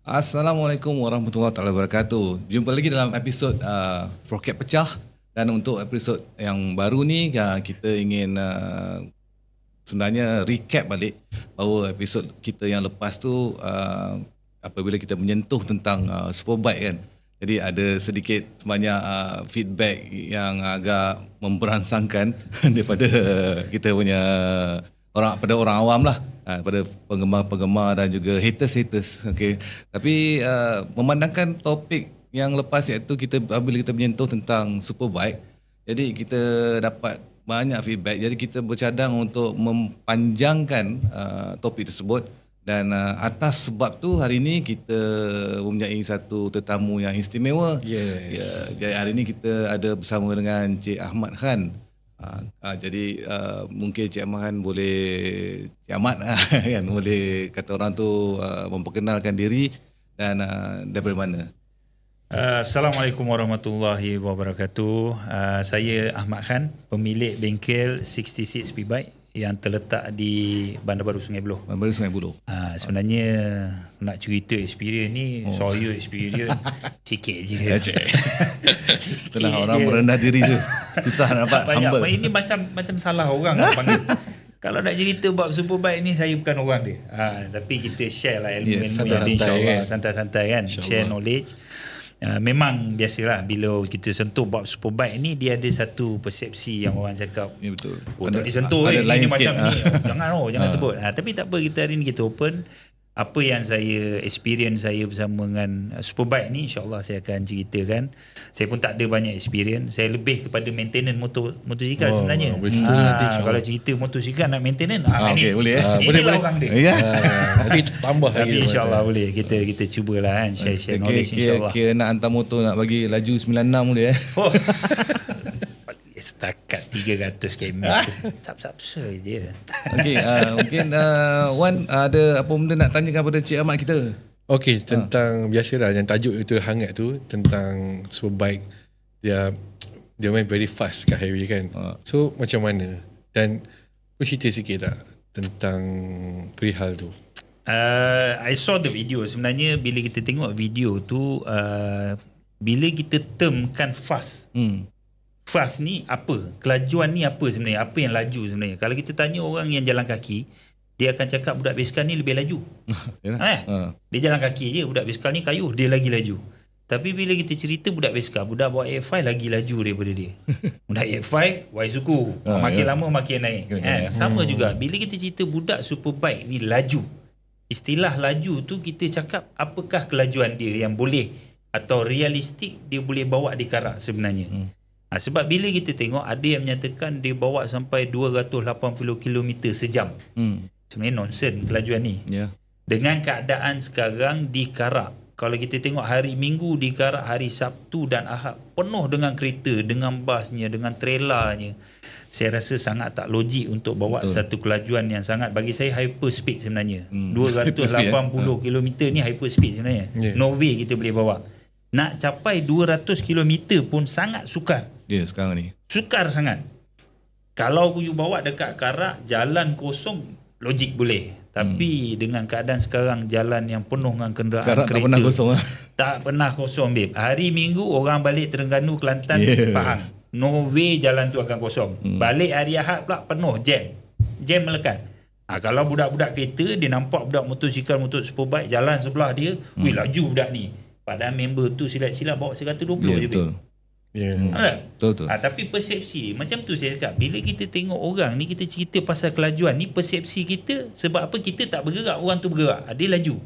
Assalamualaikum warahmatullahi wabarakatuh. Jumpa lagi dalam episod Roket Pecah. Dan untuk episod yang baru ni, kita ingin sebenarnya recap balik bahawa episod kita yang lepas tu apabila kita menyentuh tentang Superbike kan. Jadi ada sedikit sebanyak feedback yang agak memberangsangkan daripada kita punya orang awam lah, pada penggemar-penggemar dan juga haters. Okay. Tapi memandangkan topik yang lepas iaitu bila kita menyentuh tentang Superbike, jadi kita dapat banyak feedback. Jadi kita bercadang untuk mempanjangkan topik tersebut. Dan atas sebab tu hari ini kita mempunyai satu tetamu yang istimewa. Yes. Jadi hari ini kita ada bersama dengan Cik Ahmad Khan. Jadi mungkin Cik Ahmad Khan Cik Ahmad kan, boleh kata orang tu memperkenalkan diri dan daripada mana. Assalamualaikum warahmatullahi wabarakatuh. Saya Ahmad Khan, pemilik bengkel 66 Speedbike yang terletak di Bandar Baru Sungai Buloh. Bandar Baru Sungai Buloh. Sebenarnya nak cerita experience ni, saya experience sikit je. Itulah orang merendah diri tu. Susah nak dapat humble. Ini macam salah orang nak panggil. Kalau nak cerita bab Superbike ni, saya bukan orang dia. Tapi kita share lah ilmu-ilmu yang ada, insyaAllah. Santai-santai kan. Share knowledge. Memang biasalah bila kita sentuh bab Superbike ni, dia ada satu persepsi yang orang cakap, ya betul, tak disentuh ini macam ni, jangan sebut. Tapi tak apa, kita hari ni kita open apa yang saya experience saya bersama dengan Superbike ni. InsyaAllah saya akan ceritakan. Saya pun tak ada banyak experience, saya lebih kepada maintenance motosikal sebenarnya. Kalau cerita motosikal nak maintenance, okay, boleh inilah orang dia. Nanti tambah lagi. Tapi insyaAllah boleh, kita cubalah kan, share knowledge insyaAllah. Kira nak hantar motor nak bagi laju 96 boleh Setakat 300 km sap-sap je. Okey, mungkin Wan ada apa benda nak tanyakan kepada Cik Ahmad kita? Okey, tentang biasalah yang tajuk itu hangat tu, tentang Superbike dia main very fast kat highway kan. So macam mana? Dan kau cerita sikit tak tentang perihal tu? I saw the video. Sebenarnya bila kita tengok video tu, bila kita termkan fast, fast ni apa? Kelajuan ni apa sebenarnya? Apa yang laju sebenarnya? Kalau kita tanya orang yang jalan kaki, dia akan cakap budak basikal ni lebih laju. Dia jalan kaki je, budak basikal ni kayuh, dia lagi laju. Tapi bila kita cerita budak basikal, budak bawa AF5 lagi laju daripada dia. Budak AF5, Y suku. Makin lama makin naik. Sama juga. Bila kita cerita budak Superbike ni laju, istilah laju tu kita cakap apakah kelajuan dia yang boleh atau realistik dia boleh bawa di karak sebenarnya. Sebab bila kita tengok ada yang menyatakan dia bawa sampai 280 km sejam. Sebenarnya nonsen kelajuan ni. Dengan keadaan sekarang di Karak, kalau kita tengok hari Minggu di Karak, hari Sabtu dan Ahad penuh dengan kereta, dengan basnya, dengan trailernya, saya rasa sangat tak logik untuk bawa satu kelajuan yang sangat, bagi saya hyper speed sebenarnya. 280 km ni hyper speed sebenarnya. No way kita boleh bawa. Nak capai 200 km pun sangat sukar. Sekarang ni sukar sangat. Kalau you bawa dekat Karak, jalan kosong, logik boleh. Tapi dengan keadaan sekarang, jalan yang penuh dengan kenderaan Karak kereta, tak pernah kosong tak pernah kosong, babe. Hari Minggu orang balik Terengganu, Kelantan, Pahang, no way jalan tu akan kosong. Balik hari Ahad pula penuh, jam melekat. Kalau budak-budak kereta, dia nampak budak motosikal, motor Superbike jalan sebelah dia, wih laju budak ni. Padahal member tu silap-silap bawa 120 je. Betul. Betul. Tapi persepsi macam tu saya cakap, bila kita tengok orang ni, kita cerita pasal kelajuan ni, persepsi kita, sebab apa kita tak bergerak, orang tu bergerak, dia laju.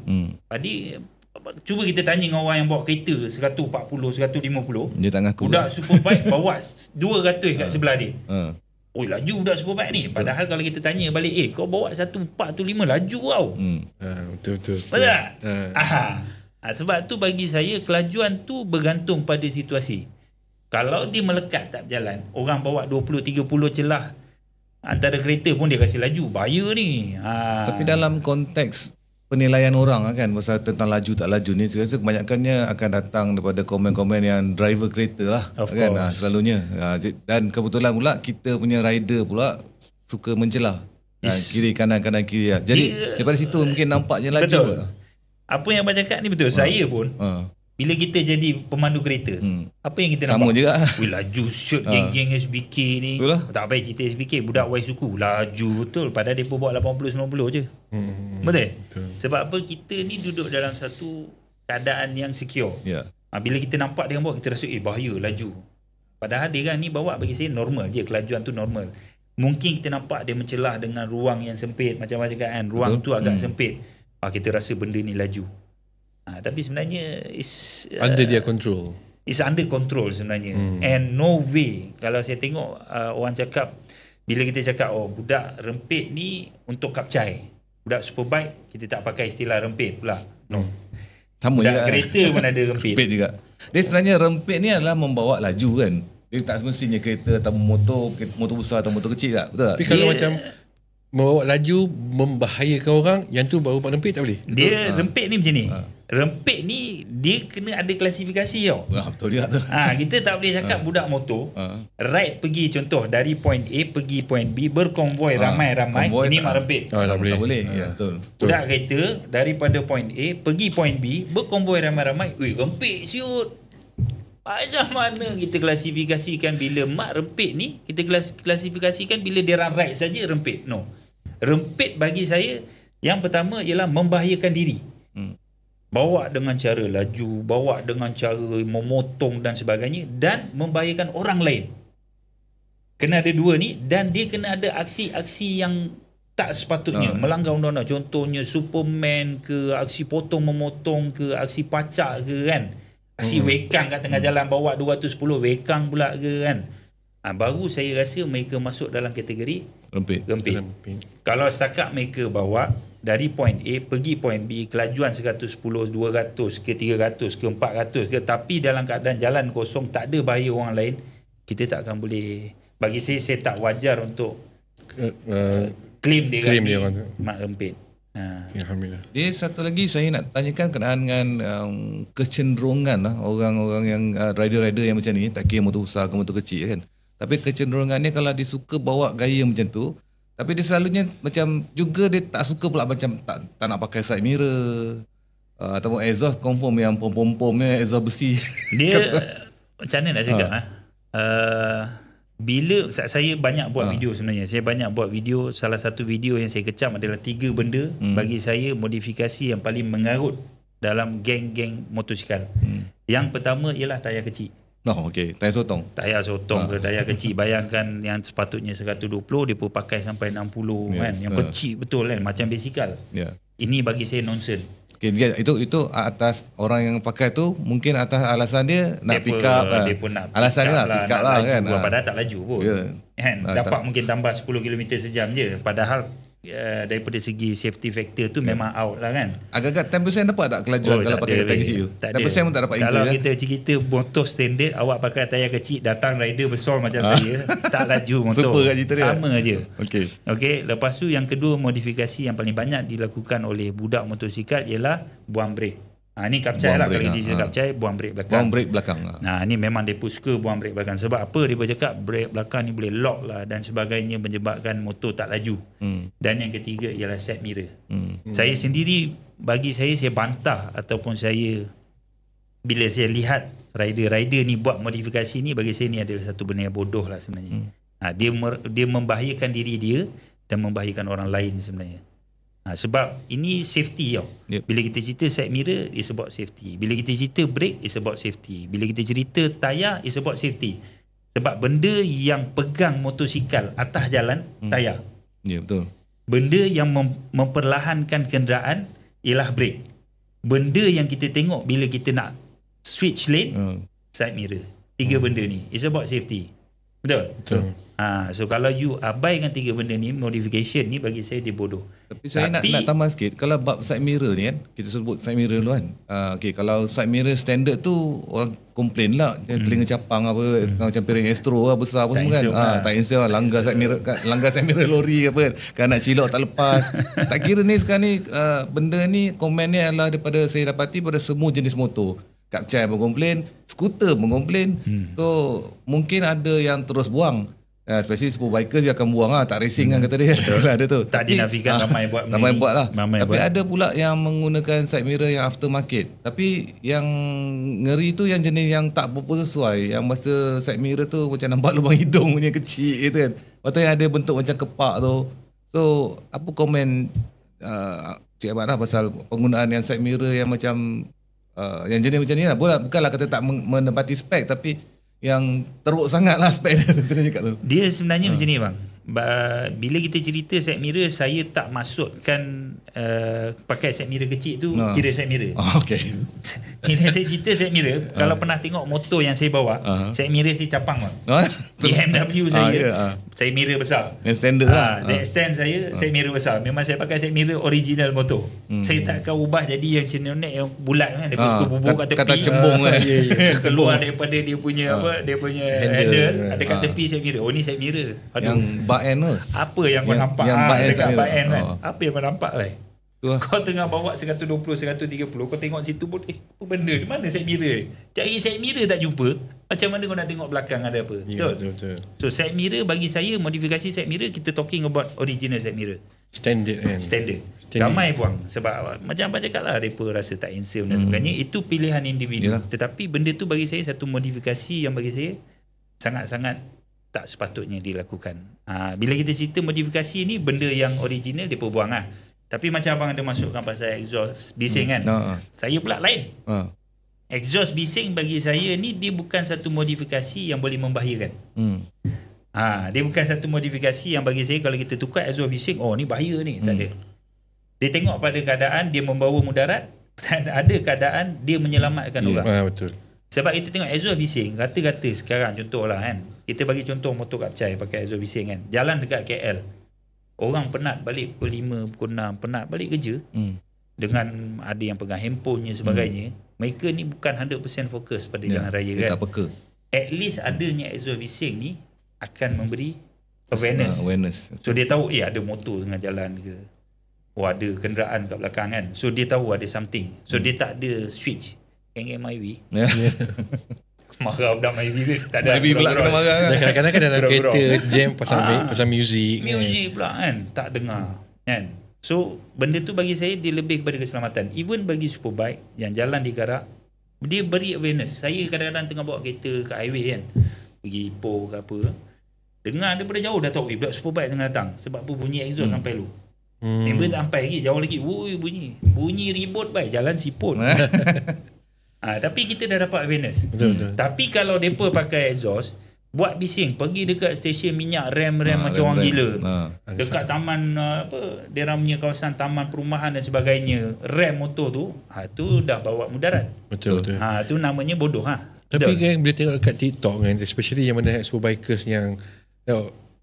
Cuba kita tanya dengan orang yang bawa kereta 140, 150, dia tak ngaku budak Superbike bawa 200 kat sebelah dia. Laju budak Superbike ni. Padahal kalau kita tanya balik, kau bawa 145 laju tau. Betul. Betul tak? Sebab tu bagi saya kelajuan tu bergantung pada situasi. Kalau dia melekat tak berjalan, orang bawa 20-30 celah antara kereta pun dia kasi laju, bahaya ni. Tapi dalam konteks penilaian orang kan pasal tentang laju tak laju ni, saya rasa kebanyakannya akan datang daripada komen-komen yang driver kereta lah kan, selalunya. Dan kebetulan pula kita punya rider pula suka mencelah kiri kanan kiri. Jadi daripada situ mungkin nampaknya laju. Betul. Apa yang abang cakap ni betul. Saya pun bila kita jadi pemandu kereta, apa yang kita sama nampak? juga. Wih, laju shoot geng-geng SBK ni. Betul lah. Tak payah cerita SBK, budak Y suku laju betul, padahal dia pun bawa 80-90 je. Betul? Sebab apa? Kita ni duduk dalam satu keadaan yang secure. Ya. Bila kita nampak dia bawa, kita rasa bahaya, laju. Padahal dia kan ni bawa, bagi saya normal je, kelajuan tu normal. Mungkin kita nampak dia mencelah dengan ruang yang sempit, macam-macam kan, ruang tu agak sempit. Kita rasa benda ni laju. Tapi sebenarnya is Under their control. It's under control sebenarnya. And no way, kalau saya tengok orang cakap, bila kita cakap budak rempit ni untuk kapcai, budak superbike kita tak pakai istilah rempit pula. No. Sama budak juga. kereta pun ada rempit. Rempit juga. Dia sebenarnya rempit ni adalah membawa laju kan. Dia tak semestinya kereta atau motor besar atau motor kecil tak? Betul tak? Tapi kalau macam membawa laju membahayakan orang, yang tu baru buat rempit tak boleh. Dia rempit ni macam ni. Rempit ni dia kena ada klasifikasi tau. Betul juga tu. Kita tak boleh cakap budak motor ride pergi, contoh dari point A pergi point B berkonvoi ramai-ramai, ini mak rempit. Tak boleh. Tak boleh. Ya, betul. Budak kereta daripada point A pergi point B berkonvoi ramai-ramai, rempit siut. Macam mana kita klasifikasikan bila mak rempit ni? Kita klasifikasikan bila dia ride saja rempit. No. Rempit bagi saya yang pertama ialah membahayakan diri. Bawa dengan cara laju, bawa dengan cara memotong dan sebagainya, dan membahayakan orang lain. Kena ada dua ni, dan dia kena ada aksi-aksi yang tak sepatutnya, melanggar undang-undang. Contohnya Superman ke, aksi potong memotong ke, aksi pacak ke kan. Aksi wekang kat tengah jalan bawa 210 wekang pula ke kan. Baru saya rasa mereka masuk dalam kategori Rempit. Kalau setakat mereka bawa dari point A pergi point B kelajuan 110, 200 ke 300 ke 400 ke, tapi dalam keadaan jalan kosong, tak ada bahaya orang lain, kita tak akan boleh, bagi saya tak wajar untuk claim dia mak rempit. Alhamdulillah. Dia satu lagi saya nak tanyakan kenaan dengan kecenderungan orang-orang yang rider-rider yang macam ni, tak kira motor besar ke motor kecil kan. Tapi kecenderungannya kalau dia suka bawa gaya macam tu, tapi dia selalunya macam juga dia tak suka pula macam tak nak pakai side mirror ataupun exhaust confirm yang pom-pom-pomnya exhaust besi. Dia macam mana nak cakap bila saya banyak buat video sebenarnya. Saya banyak buat video. Salah satu video yang saya kecam adalah 3 benda bagi saya modifikasi yang paling mengarut dalam geng-geng motosikal. Yang pertama ialah tayar kecil. Okey, tayar sotong. Tayar sotong ke tayar kecil. Bayangkan yang sepatutnya 120 dia pun pakai sampai 60 kan. Yang kecil betul kan, macam basikal. Ini bagi saya nonsense. Okay, itu atas orang yang pakai tu mungkin atas alasan dia nak pick up dia pun nak alasan dia pick up lah kan. Padahal tak laju pun. Kan? Dapat mungkin tambah 10 km sejam je. Padahal daripada segi safety factor tu memang out lah kan. Agak-agak 10% dapat tak kelajuan kalau pakai tayar kecil tu? 10% pun tak dapat. Kalau kita cerita motor standard, awak pakai tayar kecil, datang rider besar macam saya, tak laju motor. Super kat cerita dia. Sama je. Okey. Lepas tu yang kedua, modifikasi yang paling banyak dilakukan oleh budak motosikal ialah buang brek. Ni kapcai lah, kalau kita kapcai, buang brek belakang. Buang brek belakang. Ni memang dia pun suka buang brek belakang. Sebab apa? Dia bercakap brek belakang ni boleh lock lah dan sebagainya, menyebabkan motor tak laju. Dan yang ketiga ialah side mirror. Saya sendiri, bagi saya bantah ataupun saya, bila saya lihat rider-rider ni buat modifikasi ni, bagi saya ni adalah satu benda yang bodoh lah sebenarnya. Dia membahayakan diri dia dan membahayakan orang lain sebenarnya. Sebab ini safety tau. Bila kita cerita side mirror, it's about safety. Bila kita cerita brake, it's about safety. Bila kita cerita tayar, it's about safety. Sebab benda yang pegang motosikal atas jalan, tayar. Ya, betul. Benda yang memperlahankan kenderaan ialah brake. Benda yang kita tengok bila kita nak switch lane, side mirror. 3 benda ni, it's about safety. Betul? So kalau you abaikan 3 benda ni, modification ni, bagi saya dia bodoh. Tapi saya nak tambah sikit. Kalau bab side mirror ni kan, kita sebut side mirror dulu kan. Kalau side mirror standard tu orang komplain lah, telinga capang apa, macam piring Astro lah, besar apa semua kan. Tak insya lah, langgar side mirror lori apa kan. Kalau nak cilok tak lepas. Tak kira ni sekarang ni, benda ni, komen ni adalah daripada saya dapati pada semua jenis motor. Kapcai pun komplain, skuter pun komplain. So mungkin ada yang terus buang. Especially sport biker dia akan buang lah, tak racing kan kata dia. Ada tu. Tak dinafikan ramai buat benda ramai ni. buat lah. Ramai Tapi buat. ada pula yang menggunakan side mirror yang aftermarket. Tapi yang ngeri tu yang jenis yang tak berapa sesuai. Yang masa side mirror tu macam nampak lubang hidung punya kecil gitu kan. Lepas tu yang ada bentuk macam kepak tu. So apa komen Cik Ahmad lah pasal penggunaan yang side mirror yang macam yang jenis macam ni lah. Bukanlah kata tak menepati spek, tapi yang teruk sangat lah spek dia cakap tu. Dia sebenarnya macam ni bang. Bila kita cerita side mirror, saya tak maksudkan pakai side mirror kecil tu kira side mirror. Okay. Bila saya cerita side mirror, kalau pernah tengok motor yang saya bawa, side mirror saya capang bang. BMW saya, saya mirror besar. Yang standard lah. Saya extend saya mirror besar. Memang saya pakai side mirror original motor. Saya tak akan ubah jadi yang cenonek yang bulat kan. Dia suka bubur kat tepi. Kata cembung kan. Keluar daripada dia punya dia punya handle dekat tepi side mirror. Oh ni side mirror. Yang back end tu. Apa yang kau nampak dekat back end kan? Apa yang kau nampak kan? Kau tengah bawa 120, 130, kau tengok situ pun apa benda ni? Mana side mirror? Cari side mirror tak jumpa. Macam mana kau nak tengok belakang ada apa? Betul. So side mirror bagi saya, modifikasi side mirror, kita talking about original side mirror. Standard kan. Standard. Ramai buang sebab macam abang cakap lah, mereka rasa tak handsome dan sebagainya. Itu pilihan individu. Yalah. Tetapi benda tu bagi saya satu modifikasi yang bagi saya sangat-sangat tak sepatutnya dilakukan. Bila kita cerita modifikasi ni, benda yang original dia buang lah. Tapi macam abang ada masukkan pasal exhaust bising kan. Saya pula lain. Exhaust bising bagi saya ni dia bukan satu modifikasi yang boleh membahayakan. Dia bukan satu modifikasi yang bagi saya kalau kita tukar exhaust bising, oh ni bahaya ni. Tak ada. Dia tengok pada keadaan dia membawa mudarat, dan ada keadaan dia menyelamatkan orang. Betul. Sebab kita tengok exhaust bising, kata-kata sekarang contohlah kan. Kita bagi contoh motor kapcai pakai exhaust bising kan. Jalan dekat KL. Orang penat balik pukul 5, pukul 6, penat balik kerja. Dengan ada yang pegang handphone dan sebagainya. Mereka ni bukan 100% fokus pada jalan raya kan. Tak peka. At least adanya exhaust bising ni akan memberi awareness. So dia tahu ada motor tengah jalan ke. Oh ada kenderaan kat belakang kan. So dia tahu ada something. So dia tak ada switch. Geng MyWay. Marah budak MyWay tak ada. MyWay pula kena marah kan. Kadang-kadang dalam kereta jam pasal muzik. Muzik pula kan. Tak dengar. Kan. So benda tu bagi saya dia lebih kepada keselamatan. Even bagi superbike yang jalan di garak, dia beri awareness. Saya kadang-kadang tengah bawa kereta kat highway kan. Pergi Ipoh ke apa. Dengar daripada jauh dah tahu budak superbike tengah datang. Sebab apa bunyi exhaust sampai lu. Member tak sampai lagi. Jauh lagi. Woi bunyi ribut baik. Jalan siput. Tapi kita dah dapat awareness. Betul. Tapi kalau mereka pakai exhaust, buat bising, pergi dekat stesen minyak, rem macam orang gila. Dekat taman dia punya kawasan taman perumahan dan sebagainya, rem motor tu, tu dah bawa mudarat. Betul. Tu namanya bodoh Tapi kan bila tengok dekat TikTok kan, especially yang mana superbikers yang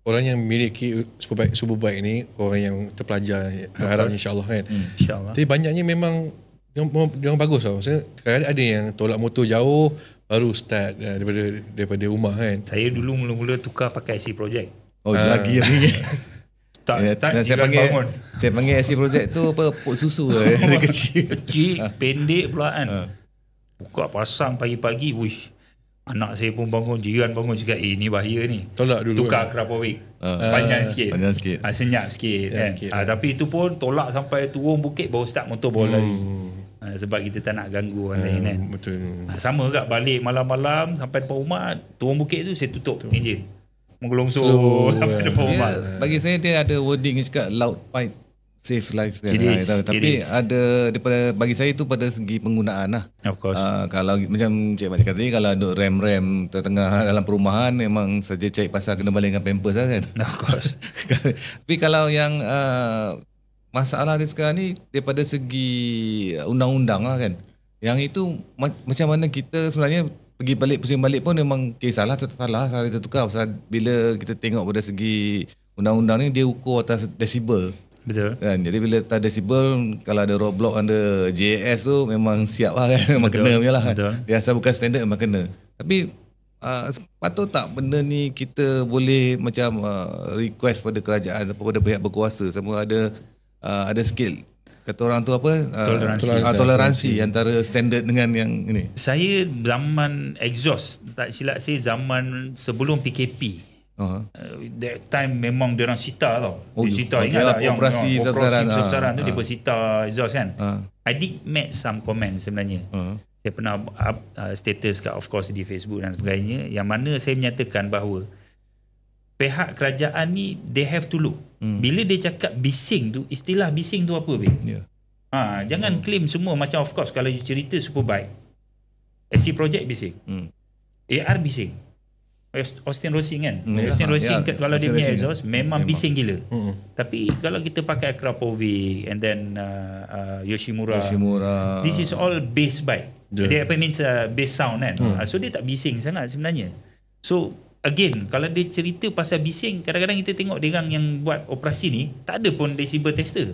orang yang memiliki superbike ni, orang yang terpelajar, harap insya-Allah kan. Insya-Allah. Tapi banyaknya memang yang bagus tau. Kadang ada yang tolak motor jauh baru start daripada rumah kan. Saya dulu mula-mula tukar pakai IC Project. Lagi Start bangun. Saya panggil IC Project tu apa, pot susu dia kecil, pendek pula kan. Buka pasang pagi-pagi, anak saya pun bangun, jiran bangun cakap, ni bahaya ni. Tolak dulu. Tukar Krapovic. Panjang sikit. Senyap sikit kan. Tapi itu pun tolak sampai turun bukit baru start motor baru lari. Sebab kita tak nak ganggu orang lain kan. Betul. Sama juga balik malam-malam sampai depan rumah, turun bukit tu saya tutup enjin. Menggelongsor sampai depan rumah. Bagi saya dia ada wording yang cakap loud pipe save life kan. Tapi ada daripada bagi saya tu pada segi penggunaan lah. Of course. Kalau macam Cik Mat cakap tadi, kalau duk rem tengah dalam perumahan, memang saja cari pasal kena balikkan pampers lah kan. Of course. Tapi kalau yang masalah dia sekarang ni daripada segi undang-undang lah kan. Yang itu macam mana kita sebenarnya pergi balik pusing balik pun memang salah salah tertukar. Pasal bila kita tengok pada segi undang-undang ni, dia ukur atas desibel. Betul. Kan? Jadi bila tak desibel, kalau ada roadblock under JAS tu memang siap lah kan. Memang kena punya lah. Dia asal bukan standard memang kena. Tapi patut tak benda ni kita boleh macam request pada kerajaan atau pada pihak berkuasa sama ada skill kata orang tu apa, toleransi antara standard dengan yang ini. Saya zaman exhaust, tak silap saya zaman sebelum PKP, That time memang dia orang sita tau. Dia sita, okay ingat lah, tak yang operasi besar-besaran tu dia bersita exhaust kan. I did make some comment sebenarnya. Saya pernah up status kat, of course, di Facebook dan sebagainya, yang mana saya menyatakan bahawa pihak kerajaan ni they have to look. Bila dia cakap bising tu, istilah bising tu apa Bin? Jangan claim semua macam, of course, kalau you cerita Superbike, SC Project bising, AR bising, Austin Racing kan, Austin Racing kalau dia punya exhaust memang bising gila. Tapi kalau kita pakai Krapovic and then Yoshimura, this is all bass bike. Dia apa means bass sound kan. So dia tak bising sangat sebenarnya. So again, kalau dia cerita pasal bising, kadang-kadang kita tengok dia orang yang buat operasi ni tak ada pun decibel tester.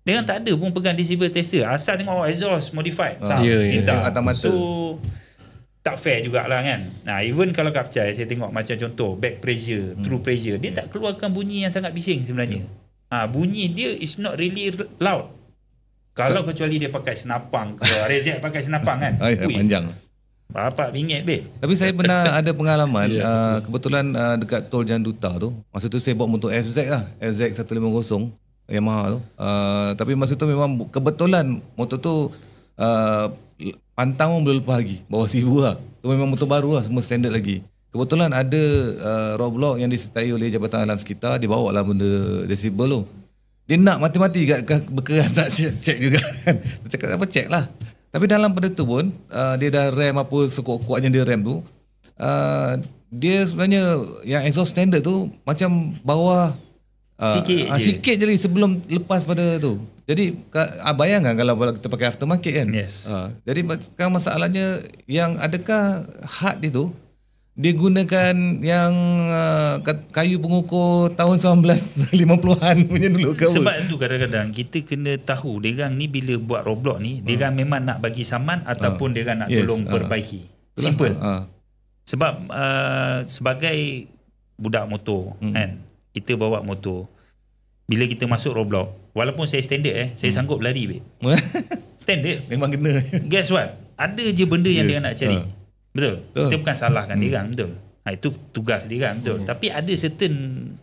Dia orang tak ada pun pegang decibel tester, asal tengok exhaust modified. So tak fair jugalah kan. Even kalau Kapcai, saya tengok macam contoh back pressure, true pressure, dia tak keluarkan bunyi yang sangat bising sebenarnya. Bunyi dia is not really loud. Kalau kecuali dia pakai senapang ke, Rezek pakai senapang kan. Panjang. Berapa ringgit babe. Tapi saya pernah ada pengalaman, kebetulan dekat Tol Jalan Duta tu, masa tu saya bawa motor FZ lah, FZ 150 Yamaha tu. Tapi masa tu memang kebetulan motor tu pantang pun belum lepas lagi, bawah 1000 lah. So memang motor baru lah, semua standard lagi. Kebetulan ada roadblock yang disertai oleh Jabatan Alam Sekitar, dia bawa lah benda decibel tu. Dia nak mati-mati kat berkeras nak check juga kan. Dia cakap apa, check lah. Tapi dalam pada tu pun dia dah rem apa sekuat-kuatnya dia rem tu, dia sebenarnya yang exhaust standard tu macam bawah sikit je lagi sebelum lepas pada tu. Jadi bayangkan kalau kita pakai aftermarket kan. Jadi sekarang masalahnya yang adakah hard itu dia gunakan yang kayu pengukur tahun 1950-an punya dulu ke? Sebab tu kadang-kadang kita kena tahu diorang ni bila buat roadblock ni, diorang memang nak bagi saman ataupun diorang nak tolong perbaiki. Simple. Sebab sebagai budak motor kan, kita bawa motor, bila kita masuk roadblock, walaupun saya standard saya sanggup lari standard. Memang kena. Guess what? Ada je benda yang dia nak cari. Betul. Kita bukan salahkan dia kan, betul. Itu tugas dia kan, betul. Tapi ada certain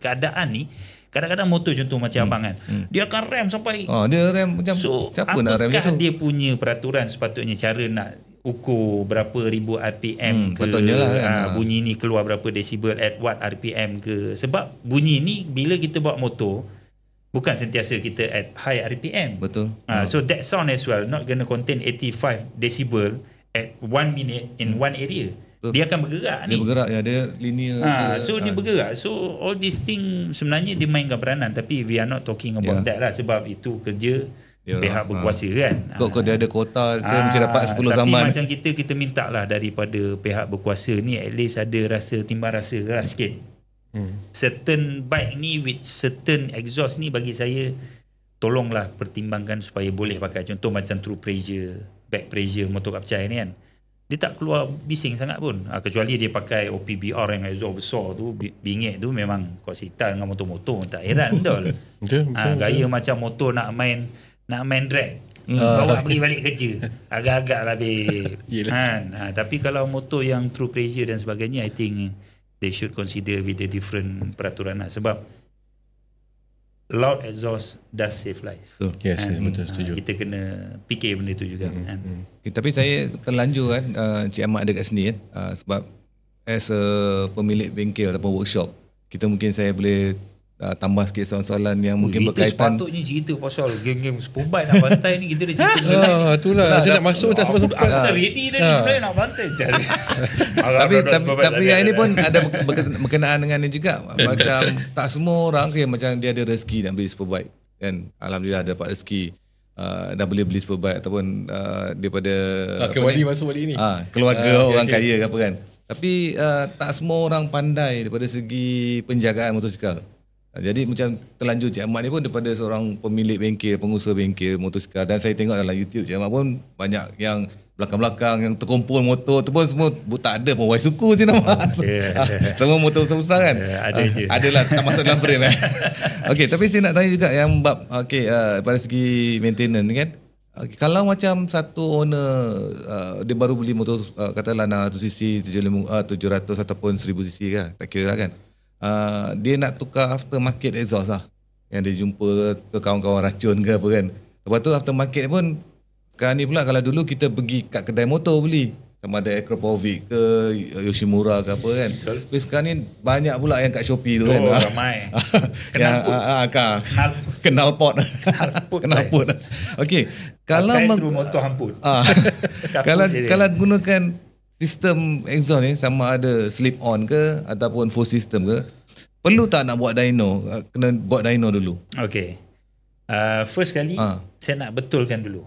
keadaan ni, kadang-kadang motor contoh macam abang kan, dia akan rem sampai dia rem macam siapa nak rem apakah tu? Dia punya peraturan sepatutnya cara nak ukur berapa ribu RPM ke, lah, kan? Bunyi ni keluar berapa decibel at what RPM ke. Sebab bunyi ni bila kita bawa motor bukan sentiasa kita at high RPM. Betul. So that sound as well not gonna contain 85 decibel at 1 minute in one area. Dia akan bergerak ni. Dia bergerak ya, dia linear. So dia bergerak. So all these thing sebenarnya dia mainkan peranan, tapi we are not talking about that lah, sebab itu kerja pihak berkuasa kan. Kau dia ada kuota, dia mesti dapat 10 zaman. Tapi macam kita minta lah daripada pihak berkuasa ni at least ada rasa timbang rasa lah sikit. Certain bike ni with certain exhaust ni bagi saya tolonglah pertimbangkan supaya boleh pakai. Contoh macam true pressure, back pressure motor Kapcai ni kan, dia tak keluar bising sangat pun, kecuali dia pakai OPBR yang exhaust besar tu, bingit tu memang kau sita dengan motor-motor tak heran. Betul. Gaya macam motor nak main drag, bawa pergi balik kerja agak-agak lah babe. Tapi kalau motor yang true pressure dan sebagainya, I think they should consider with the different peraturan lah. Sebab loud exhaust does save life. Yes, betul, setuju. Kita kena fikir benda tu juga. Tapi saya terlanjur kan, Cik Ahmad ada kat sini kan, sebab as a pemilik bengkel ataupun workshop, kita mungkin saya boleh tambah sikit soalan-soalan yang mungkin berkaitan. Sepatutnya cerita pasal geng-geng Superbike nak bantai ni, kita dah cerita. Itulah saya nak masuk tak sempat. Aku dah ready dah ni sebenarnya nak bantai. Tapi yang ini pun ada berkenaan dengan ni juga. Macam tak semua orang macam dia ada rezeki nak beli Superbike kan. Alhamdulillah ada dapat rezeki, dah boleh beli Superbike ataupun daripada kembali masuk balik ni, keluarga orang kaya ke apa kan. Tapi tak semua orang pandai daripada segi penjagaan motosikal. Jadi macam terlanjur Cik Ahmad ni pun daripada seorang pemilik bengkel, pengusaha bengkel motosikal, dan saya tengok dalam YouTube Cik Ahmad pun banyak yang belakang-belakang yang terkumpul motor tu pun semua tak ada pun Y suku je nama. Semua motor besar kan. Ada je. Adalah tak masuk dalam frame. Okey, tapi saya nak tanya juga yang bab pada segi maintenance kan. Kalau macam satu owner dia baru beli motor katalah 600cc, 700 ataupun 1000cc kan, tak kira lah kan. Dia nak tukar aftermarket exhaust lah. Yang dia jumpa ke kawan-kawan racun ke apa kan. Lepas tu aftermarket pun sekarang ni pula, kalau dulu kita pergi kat kedai motor beli, sama ada Akrapovic ke Yoshimura ke apa kan. Tapi sekarang ni banyak pula yang kat Shopee tu kan. Ramai. Kenal pot. Okey. Kalau motor hamput. Kalau gunakan sistem exhaust ni, sama ada slip on ke ataupun full system ke, perlu tak nak buat dyno? Kena buat dyno dulu. Okey. First kali saya nak betulkan dulu.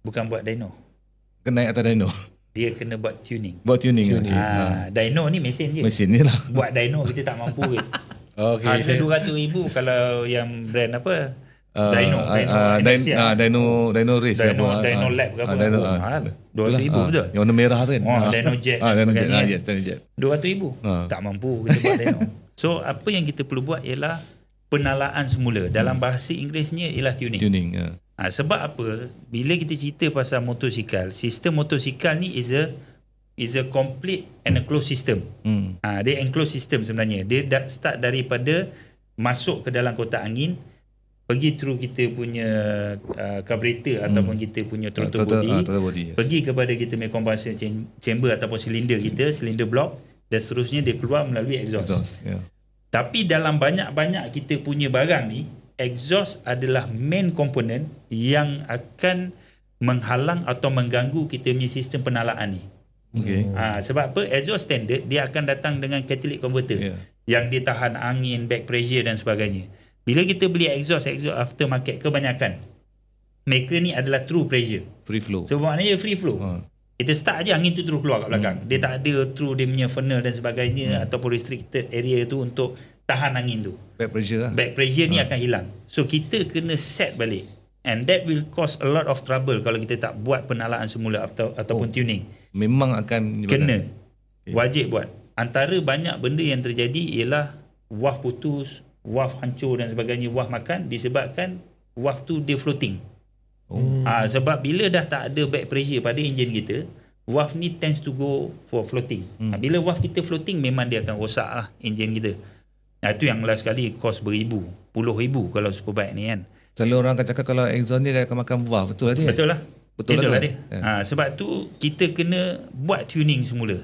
Bukan buat dyno. Kena naik atas dyno. Dia kena buat tuning. Buat tuning. Dyno ni mesin je. Mesin ni lah. Buat dyno kita tak mampu. Harga 200,000 kalau yang brand apa? Dyno Race Dyno Lab ke apa. 200,000 betul. Yang warna merah tu kan. Dyno Jet. Dyno Jet. Yes, Dyno Jet. 200,000. Tak mampu kita buat dyno. So apa yang kita perlu buat ialah penalaan semula. Dalam bahasa Inggerisnya ialah tuning. Sebab apa? Bila kita cerita pasal motosikal, sistem motosikal ni is a complete and a closed system. Dia enclosed system sebenarnya. Dia start daripada masuk ke dalam kotak angin, pergi through kita punya carburetor ataupun kita punya throttle body, pergi kepada kita punya combustion chamber ataupun silinder kita, silinder block, dan seterusnya dia keluar melalui exhaust. Tapi dalam banyak-banyak kita punya barang ni, exhaust adalah main component yang akan menghalang atau mengganggu kita punya sistem penalaan ni. Sebab apa? Exhaust standard dia akan datang dengan catalytic converter yang dia tahan angin, back pressure dan sebagainya. Bila kita beli exhaust aftermarket, kebanyakan mereka ni adalah true pressure, free flow. So maknanya free flow. Kita start je, angin tu terus keluar kat belakang. Dia tak ada through dia punya funnel dan sebagainya ataupun restricted area tu untuk tahan angin tu. Back pressure lah. Back pressure ni akan hilang. So kita kena set balik. And that will cause a lot of trouble kalau kita tak buat penalaan semula ataupun tuning. Memang akan kena. Wajib buat. Antara banyak benda yang terjadi ialah waf putus, waf hancur dan sebagainya, waf makan disebabkan waf tu dia floating. Sebab bila dah tak ada back pressure pada enjin kita, waf ni tends to go for floating. Bila waf kita floating, memang dia akan rosak lah enjin kita. Itu yang last kali cost beribu, puluh ribu kalau superbike ni kan. Selalu orang akan cakap kalau exhaust ni dia akan makan valve. Betul lah dia? Betul lah dia. Sebab tu kita kena buat tuning semula.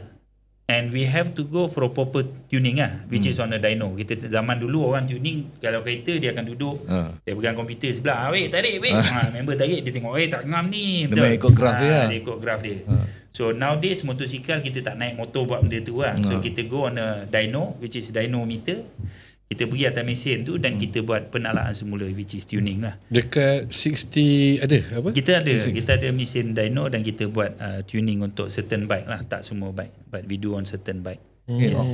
And we have to go for a proper tuning lah, which is on a dyno. Kita zaman dulu orang tuning, kalau kereta dia akan duduk, dia pegang komputer sebelah, weh tarik weh. Member tarik, dia tengok, weh tak ngam ni. Dia ikut graf dia. Dia ikut graf dia. So nowadays motosikal kita tak naik motor buat benda tu lah. So kita go on a dyno, which is dynometer. Kita pergi atas mesin tu dan kita buat penalaan semula, which is tuning lah. Dekat 60 ada apa? Kita ada mesin dyno dan kita buat tuning untuk certain bike lah. Tak semua bike, but we do on certain bike.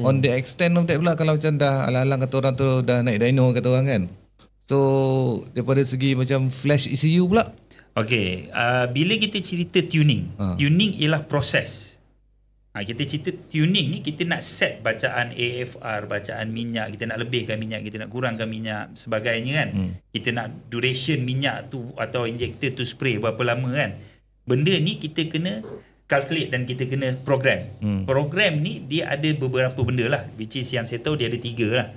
On the extent of that pula, kalau macam dah alang-alang kata orang tu dah naik dyno kata orang kan. So daripada segi macam flash ECU pula. Okay, bila kita cerita tuning, tuning ialah proses. Kita cerita tuning ni, kita nak set bacaan AFR, bacaan minyak, kita nak lebihkan minyak, kita nak kurangkan minyak, sebagainya kan. Kita nak duration minyak tu atau injector tu spray berapa lama kan. Benda ni kita kena calculate dan kita kena program. Program ni dia ada beberapa benda lah, which is yang saya tahu dia ada 3 lah.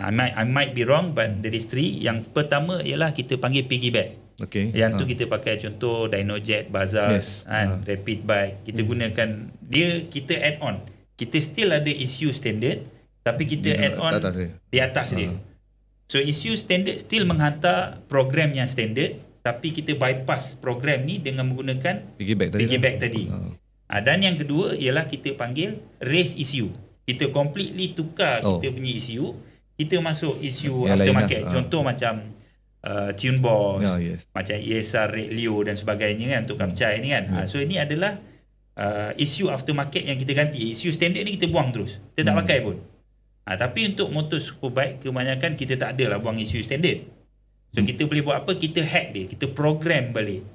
I might be wrong, but there is 3. Yang pertama ialah kita panggil piggyback. Yang tu kita pakai contoh Dyno Jet, Bajaj, Rapid Bike. Kita gunakan dia, kita add on. Kita still ada issue standard, tapi kita add on di atas dia. So issue standard still menghantar program yang standard, tapi kita bypass program ni dengan menggunakan piggyback tadi. Dan yang kedua ialah kita panggil race issue. Kita completely tukar kita punya issue. Kita masuk issue aftermarket. Contoh macam Tune Boss, macam ESR Red Leo dan sebagainya kan, untuk kapcai ni kan. So ini adalah isu aftermarket yang kita ganti. Isu standard ni kita buang terus, kita tak pakai pun. Tapi untuk motor superbike kebanyakan kita tak adalah buang isu standard. So kita boleh buat apa? Kita hack dia, kita program balik.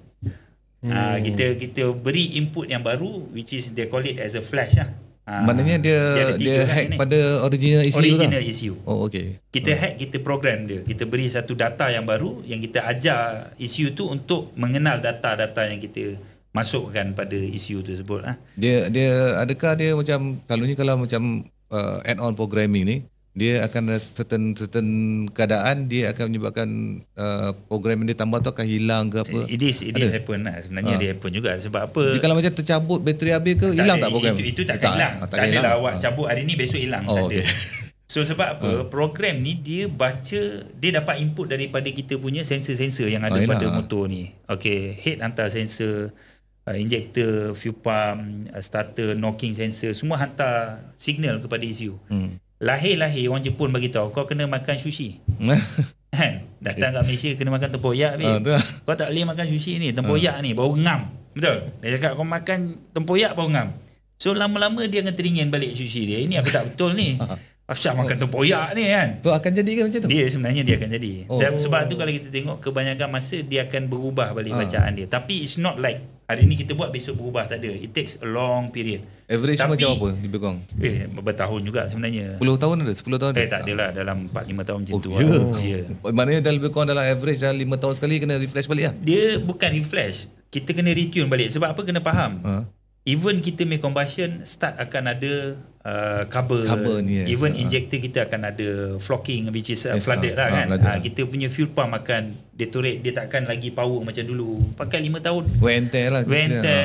Kita beri input yang baru, which is they call it as a flash lah. Maknanya dia hack ni. pada original issue Original lah. issue. Oh, okay. Kita hack, kita program dia. Kita beri satu data yang baru yang kita ajar isu tu untuk mengenal data-data yang kita masukkan pada isu tersebut. Dia adakah dia macam selalunya kalau macam add-on programming ni, dia akan ada certain keadaan dia akan menyebabkan program yang dia tambah tu akan hilang ke apa? It is happen lah. Sebenarnya dia happen juga. Sebab apa? Dia kalau macam tercabut bateri habis ke, hilang tak program? Itu takkan hilang. Tak adalah awak cabut hari ni besok hilang. Tak ada. Okay. So sebab apa? Program ni dia baca, dia dapat input daripada kita punya sensor-sensor yang ada pada motor ni. Okay, head hantar sensor, injector, fuel pump, starter, knocking sensor, semua hantar signal kepada ECU. Lahir-lahir orang Jepun bagi tahu kau kena makan sushi. Kan? Datang kat Malaysia kena makan tempoyak kau tak boleh makan sushi ni, tempoyak ni baru ngam. Betul? Dia cakap kau makan tempoyak baru ngam. So lama-lama dia akan teringin balik sushi dia. Ini apa tak betul ni? Asal makan tempoyak ni kan? Tu akan jadi ke macam tu? Dia sebenarnya dia akan jadi. Sebab tu kalau kita tengok kebanyakan masa dia akan berubah balik bacaan dia. Tapi it's not like hari ni kita buat besok berubah, tak ada. It takes a long period. Average macam apa lebih kurang? Bertahun juga sebenarnya. 10 tahun ada? 10 tahun ada? Tak adalah, dalam 4-5 tahun macam tu. Ya. Maknanya dah lebih kurang dalam average dalam 5 tahun sekali kena refresh balik lah? Dia bukan refresh. Kita kena retune balik. Sebab apa? Kena faham. Even kita make combustion, start akan ada carbon ni, yes. Even injector kita akan ada flocking, which is flooded lah kan. Kita punya fuel pump akan deteriorate, dia takkan lagi power macam dulu. Pakai 5 tahun wear and tear lah.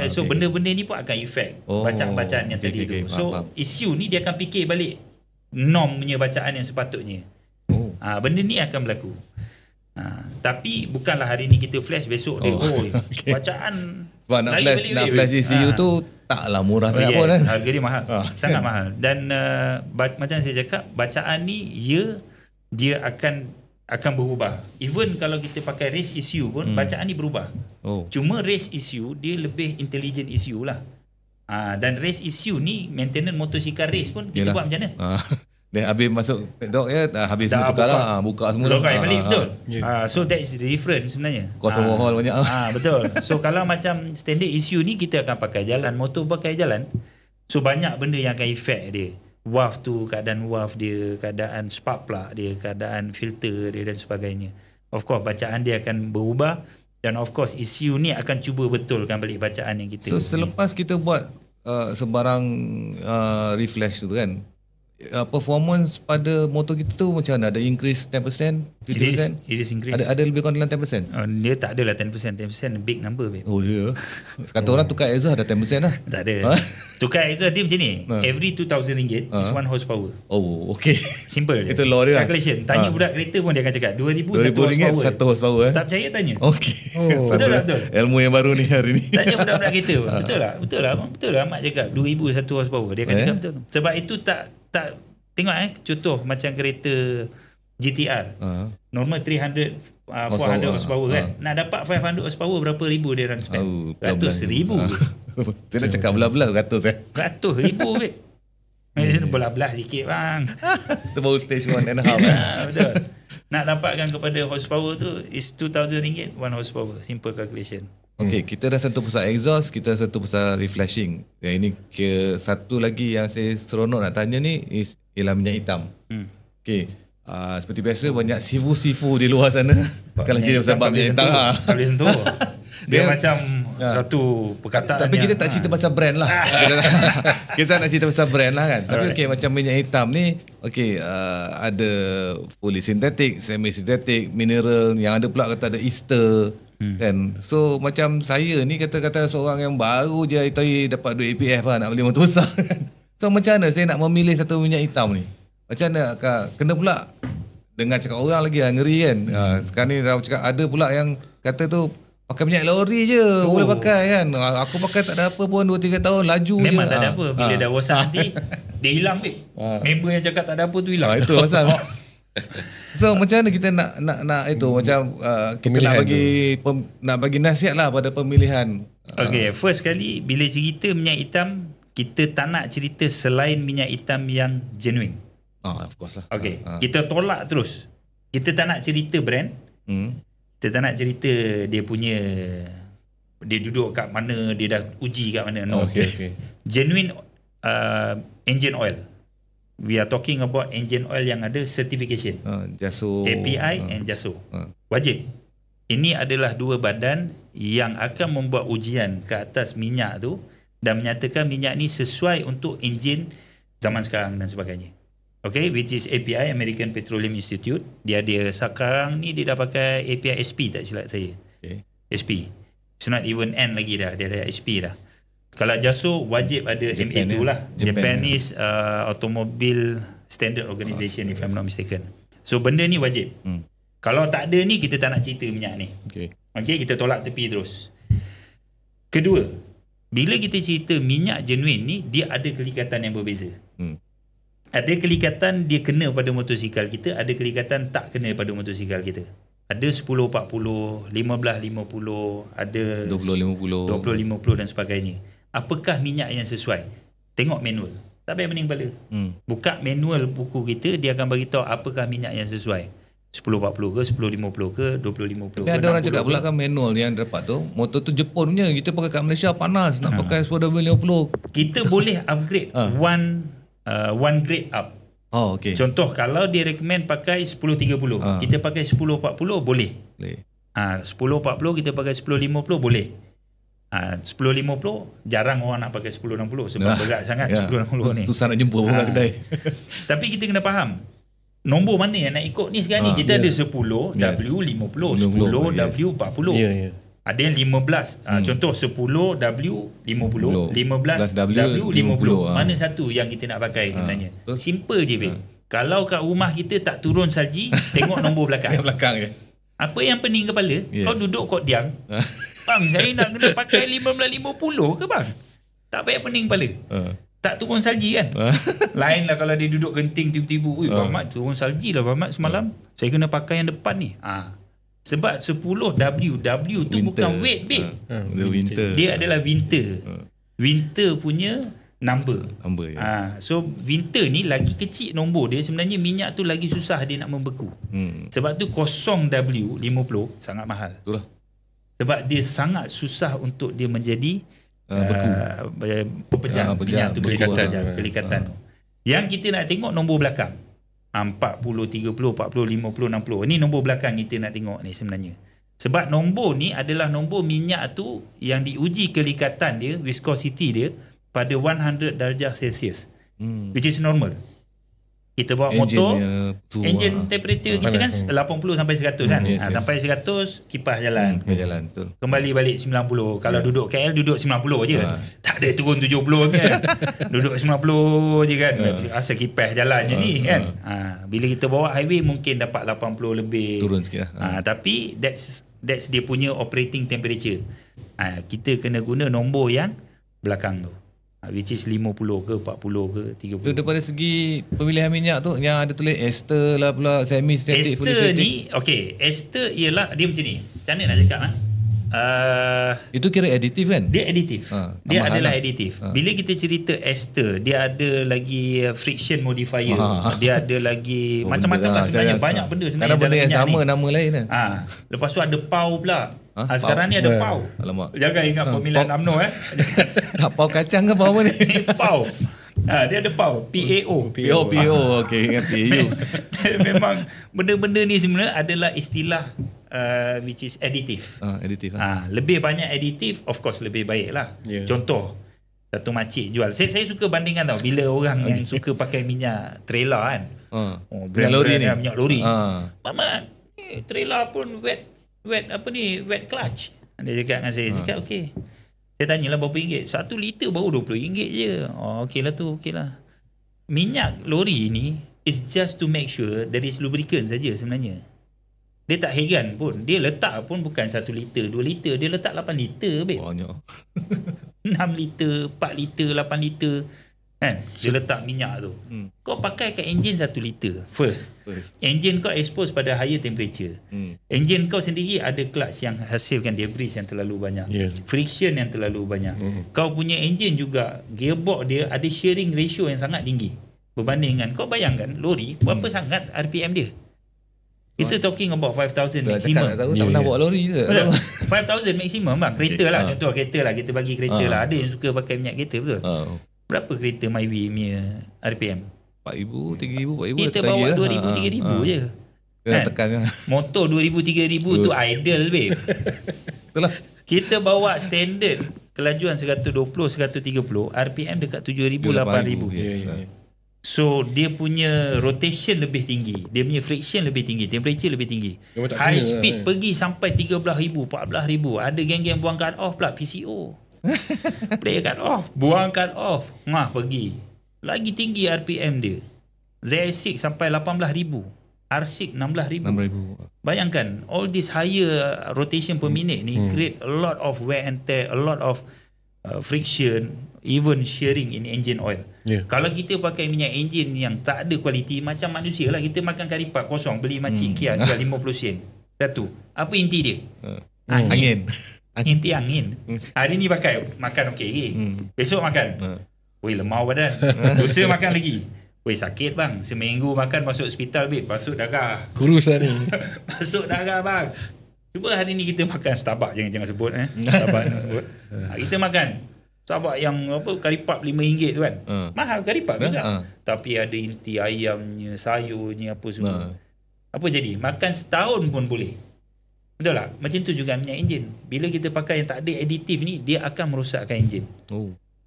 So benda-benda ni pun akan effect bacaan-bacaan yang tadi tu. So issue ni dia akan fikir balik norm punya bacaan yang sepatutnya. Benda ni akan berlaku. Tapi bukanlah hari ni kita flash, besok dia bacaan. Sebab nak flash ECU tu taklah murah sangat pun kan. Harga dia mahal. Sangat mahal. Dan macam saya cakap, bacaan ni dia akan berubah. Even kalau kita pakai race issue pun bacaan ni berubah. Cuma race issue dia lebih intelligent issue lah. Dan race issue ni maintenance motosikal race pun kita buat macam mana? Dia habis masuk paddock habis semua tukar lah, buka semua dah. Balik betul. So that is the difference sebenarnya. Kos overhaul banyak. Betul. So kalau macam standard issue ni kita akan pakai jalan, motor pakai jalan. So banyak benda yang akan effect dia. Valve tu, keadaan valve dia, keadaan spark plug dia, keadaan filter dia dan sebagainya. Of course bacaan dia akan berubah, dan of course issue ni akan cuba betulkan balik bacaan yang kita. So selepas kita buat sebarang refresh tu kan, performance pada motor kita tu macam mana? Ada increase 10%? 50%? It is increase. Ada lebih kurang dalam 10%? Dia tak adalah 10%. 10% big number, babe. Oh ya. Kata orang tukar exhaust ada 10% lah. Tak ada. Tukar exhaust dia macam ni. Every RM2,000 is 1 horsepower. Oh, okay. Simple je. Itu law dia. Calculation. Tanya budak kereta pun dia akan cakap RM2,000 1 horsepower. Tak percaya tanya. Okay. Betul tak betul? Ilmu yang baru ni hari ni. Tanya budak-budak kereta pun. Betul lah Mak cakap RM2,000 1 horsepower. Dia akan cakap betul. Sebab itu tak tengok contoh macam kereta GTR. Normal 300 400 horsepower kan. Nak dapat 500 horsepower berapa ribu dia orang spend? Ratus ribu. Saya nak cakap belah-belah ratus Ratus ribu babe. Macam belah-belah sikit bang. Itu baru stage 1.5 betul. Nak dapatkan kepada horsepower tu is RM2,000 1 horsepower. Simple calculation. Okay, kita dah sentuh pasal exhaust, kita sentuh pasal reflashing. Yang ini satu lagi yang saya seronok nak tanya ni ialah minyak hitam. Okay, seperti biasa banyak sifu-sifu di luar sana. Kalau cerita pasal minyak hitam tak boleh sentuh. Dia macam satu perkataan. Tapi kita tak cerita pasal brand lah. Kita nak cerita pasal brand lah kan. Tapi okay, macam minyak hitam ni, okay, ada fully synthetic, semi synthetic, mineral, yang ada pula kata ada ester. Kan. So macam saya ni kata-kata seorang yang baru je hari dapat duit APF lah, nak beli motor besar kan. So macam mana saya nak memilih satu minyak hitam ni? Macam mana kena pula dengar cakap orang lagi lah, ngeri kan. Sekarang ni dah cakap ada pula yang kata tu pakai minyak lori je boleh pakai kan. Aku pakai tak ada apa pun 2-3 tahun laju Memang je. Memang tak ada apa. Bila dah rosak nanti dia hilang member yang cakap tak ada apa tu hilang. Itu pasal. So macam mana kita nak itu macam kita nak bagi nasihat lah pada pemilihan. Okay, first kali bila cerita minyak hitam, kita tak nak cerita selain minyak hitam yang genuine. Of course lah. Okay, kita tolak terus. Kita tak nak cerita brand. Kita tak nak cerita dia punya, dia duduk kat mana, dia dah uji kat mana. No. Okay. Genuine engine oil. We are talking about engine oil yang ada certification. JASO. API and JASO. Wajib. Ini adalah dua badan yang akan membuat ujian ke atas minyak tu dan menyatakan minyak ni sesuai untuk enjin zaman sekarang dan sebagainya. Okay, which is API, American Petroleum Institute. Dia sekarang ni dia dah pakai API SP tak silap saya. Okay. SP. It's not even N lagi dah. Dia ada SP dah. Kalau JASO wajib ada Japan, MA2 lah. Japan, Japanese Automobile Standard Organization, if I'm not mistaken. So benda ni wajib. Kalau tak ada ni, kita tak nak cerita minyak ni. Okay, kita tolak tepi terus. Kedua, bila kita cerita minyak genuine ni, dia ada kelikatan yang berbeza. Ada kelikatan dia kena pada motosikal kita, ada kelikatan tak kena pada motosikal kita. Ada 10-40, 15-50, ada 20-50 dan sebagainya. Apakah minyak yang sesuai? Tengok manual. Tak payah pening kepala. Buka manual buku kita, dia akan beritahu apakah minyak yang sesuai. 10-40 ke, 10-50 ke, 20-50 ke. Tapi ada orang cakap pula kan manual yang dapat tu, motor tu Jepun punya, kita pakai kat Malaysia panas, nak pakai 10-50. Kita boleh upgrade one grade up. Okay. Contoh, kalau dia recommend pakai 10-30, kita pakai 10-40 boleh. 10-40 kita pakai 10-50 boleh. 10-50 jarang orang nak pakai 10-60 sebab berat sangat 10-60 ni. Susah nak jumpa orang kat kedai. Tapi kita kena faham nombor mana yang nak ikut ni sekarang ni. Kita ada 10 W50, 10 W40. Ada yang 15. Contoh 10 W50, 15 W50. Mana satu yang kita nak pakai sebenarnya? Simple je babe. Kalau kat rumah kita tak turun salji, tengok nombor belakang. Apa yang pening kepala? Kau duduk kau diam. Bang, saya nak kena pakai 15-50 ke bang? Tak payah pening kepala. Tak turun salji kan? Lain lah kalau dia duduk genting tiba-tiba. Bang Mat turun salji lah Bang Mat semalam. Saya kena pakai yang depan ni. Sebab 10 W tu bukan weight babe. Dia adalah winter. Winter punya number so winter ni lagi kecil nombor dia, sebenarnya minyak tu lagi susah dia nak membeku. Sebab tu 0W50 sangat mahal. Itulah. Sebab dia sangat susah untuk dia menjadi pepejam. Minyak tu kelikatan. Yang kita nak tengok nombor belakang 40, 30, 40, 50, 60. Ini nombor belakang kita nak tengok ni sebenarnya. Sebab nombor ni adalah nombor minyak tu yang diuji kelikatan dia, viscosity dia pada 100 darjah Celsius. Which is normal. Kita bawa motor, engine temperature kita kan 80 sampai 100 kan. Sampai 100 kipas jalan. Betul. Kembali balik 90. Kalau duduk KL duduk 90 je. Tak ada turun 70 kan. Duduk 90 je kan. Asal kipas jalan je ni kan. Bila kita bawa highway mungkin dapat 80 lebih. Turun sikit. Tapi that's dia punya operating temperature. Kita kena guna nombor yang belakang tu. Which is 50 ke 40 ke 30. Daripada segi pemilihan minyak tu yang ada tulis ester lah pula, semi static, fully ester static. ni ester ialah dia macam ni. Macam mana nak cakap itu kira aditif kan? Dia aditif. Dia adalah aditif. Bila kita cerita ester, dia ada lagi friction modifier. Dia ada lagi macam-macam lah sebenarnya. Banyak benda sebenarnya. Kadang benda yang sama ni. Nama lain kan. Lepas tu ada pau pula. Sekarang ni ada pau. Alamak. Jangan ingat pemilihan UMNO Pau kacang ke pau apa ni? Pau. Dia ada pau. PAO. Okay, ingat PAU. Memang benda-benda ni sebenarnya adalah istilah which is additive. Lebih banyak additive, of course lebih baik lah. Contoh, satu makcik jual. Saya suka bandingkan tau, bila orang yang suka pakai minyak trailer kan. Minyak lori ni. Minyak lori. Mamat, trailer pun wet clutch. Dia cakap dengan saya, cakap okey. Saya tanyalah berapa ringgit. 1 liter baru RM20 je. Okey lah tu, okey lah. Minyak lori ni is just to make sure there is lubricant saja sebenarnya. Dia tak heran pun. Dia letak pun bukan 1 liter, 2 liter. Dia letak 8 liter, babe. Banyak. 6 liter, 4 liter, 8 liter. Kan? Dia letak minyak tu. Kau pakai kat enjin 1 liter. First. Enjin kau expose pada higher temperature. Enjin kau sendiri ada clutch yang hasilkan debris yang terlalu banyak. Friction yang terlalu banyak. Kau punya enjin juga, gearbox dia ada shearing ratio yang sangat tinggi. Berbanding dengan, kau bayangkan lori, berapa sangat RPM dia? Kita talking about 5,000 maximum. Tak pernah bawa lori ke? 5,000 maximum bang. Kereta lah. Contoh kereta lah. Kita bagi kereta lah. Ada yang suka pakai minyak kereta, betul? Berapa kereta Myvi punya RPM? 4,000, 3,000, 4,000. Kita bawa 2,000, 3,000 je. Kena tekan kan. Motor 2,000, 3,000 tu idle babe. Itulah. Kita bawa standard kelajuan 120, 130, RPM dekat 7,000, 8,000. Yes. So dia punya rotation lebih tinggi, dia punya friction lebih tinggi, temperature lebih tinggi. High speed pergi sampai 13,000, 14,000. Ada geng-geng buang cut off pula PCO. Play cut off, buang cut off, pergi. Lagi tinggi RPM dia. ZS6 sampai 18,000. R6 16,000. Bayangkan all this higher rotation per minute ni create a lot of wear and tear, a lot of friction, even shearing in engine oil. Kalau kita pakai minyak enjin yang tak ada kualiti, macam manusia lah, kita makan kari pak kosong, beli makcik Kia jual 50 sen. Satu. Apa inti dia? Angin. Inti angin. Hari ni pakai, makan okey. Besok makan. Weh, lemau badan. Lusa makan lagi. Weh, sakit bang. Seminggu makan masuk hospital babe. Masuk darah. Kurus lah ni. Masuk darah bang. Cuba hari ni kita makan Starbucks. Jangan sebut Starbucks sebut. Kita makan Starbucks yang apa, karipap RM5 tu kan. Mahal karipap juga. Tapi ada inti ayamnya, sayurnya, apa semua. Apa jadi? Makan setahun pun boleh. Betul tak? Macam tu juga minyak enjin. Bila kita pakai yang tak ada aditif ni, dia akan merosakkan enjin.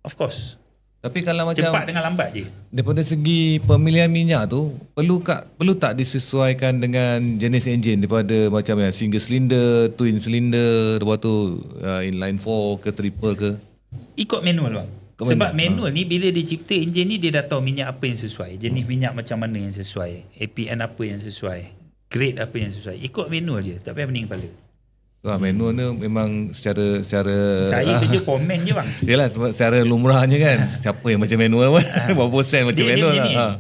Of course. Tapi kalau macam cepat dengan lambat je. Daripada segi pemilihan minyak tu, perlu tak disesuaikan dengan jenis enjin, daripada macam yang single cylinder, twin cylinder, lepas tu inline 4 ke triple ke? Ikut manual bang. Sebab manual ni bila dia cipta enjin ni, dia dah tahu minyak apa yang sesuai, jenis minyak macam mana yang sesuai, APN apa yang sesuai, grade apa yang sesuai. Ikut manual je, tak payah pening kepala. Manual tu memang secara saya kerja komen je bang. Yalah, secara lumrahnya kan. Siapa yang macam manual pun? Berapa persen macam manual lah.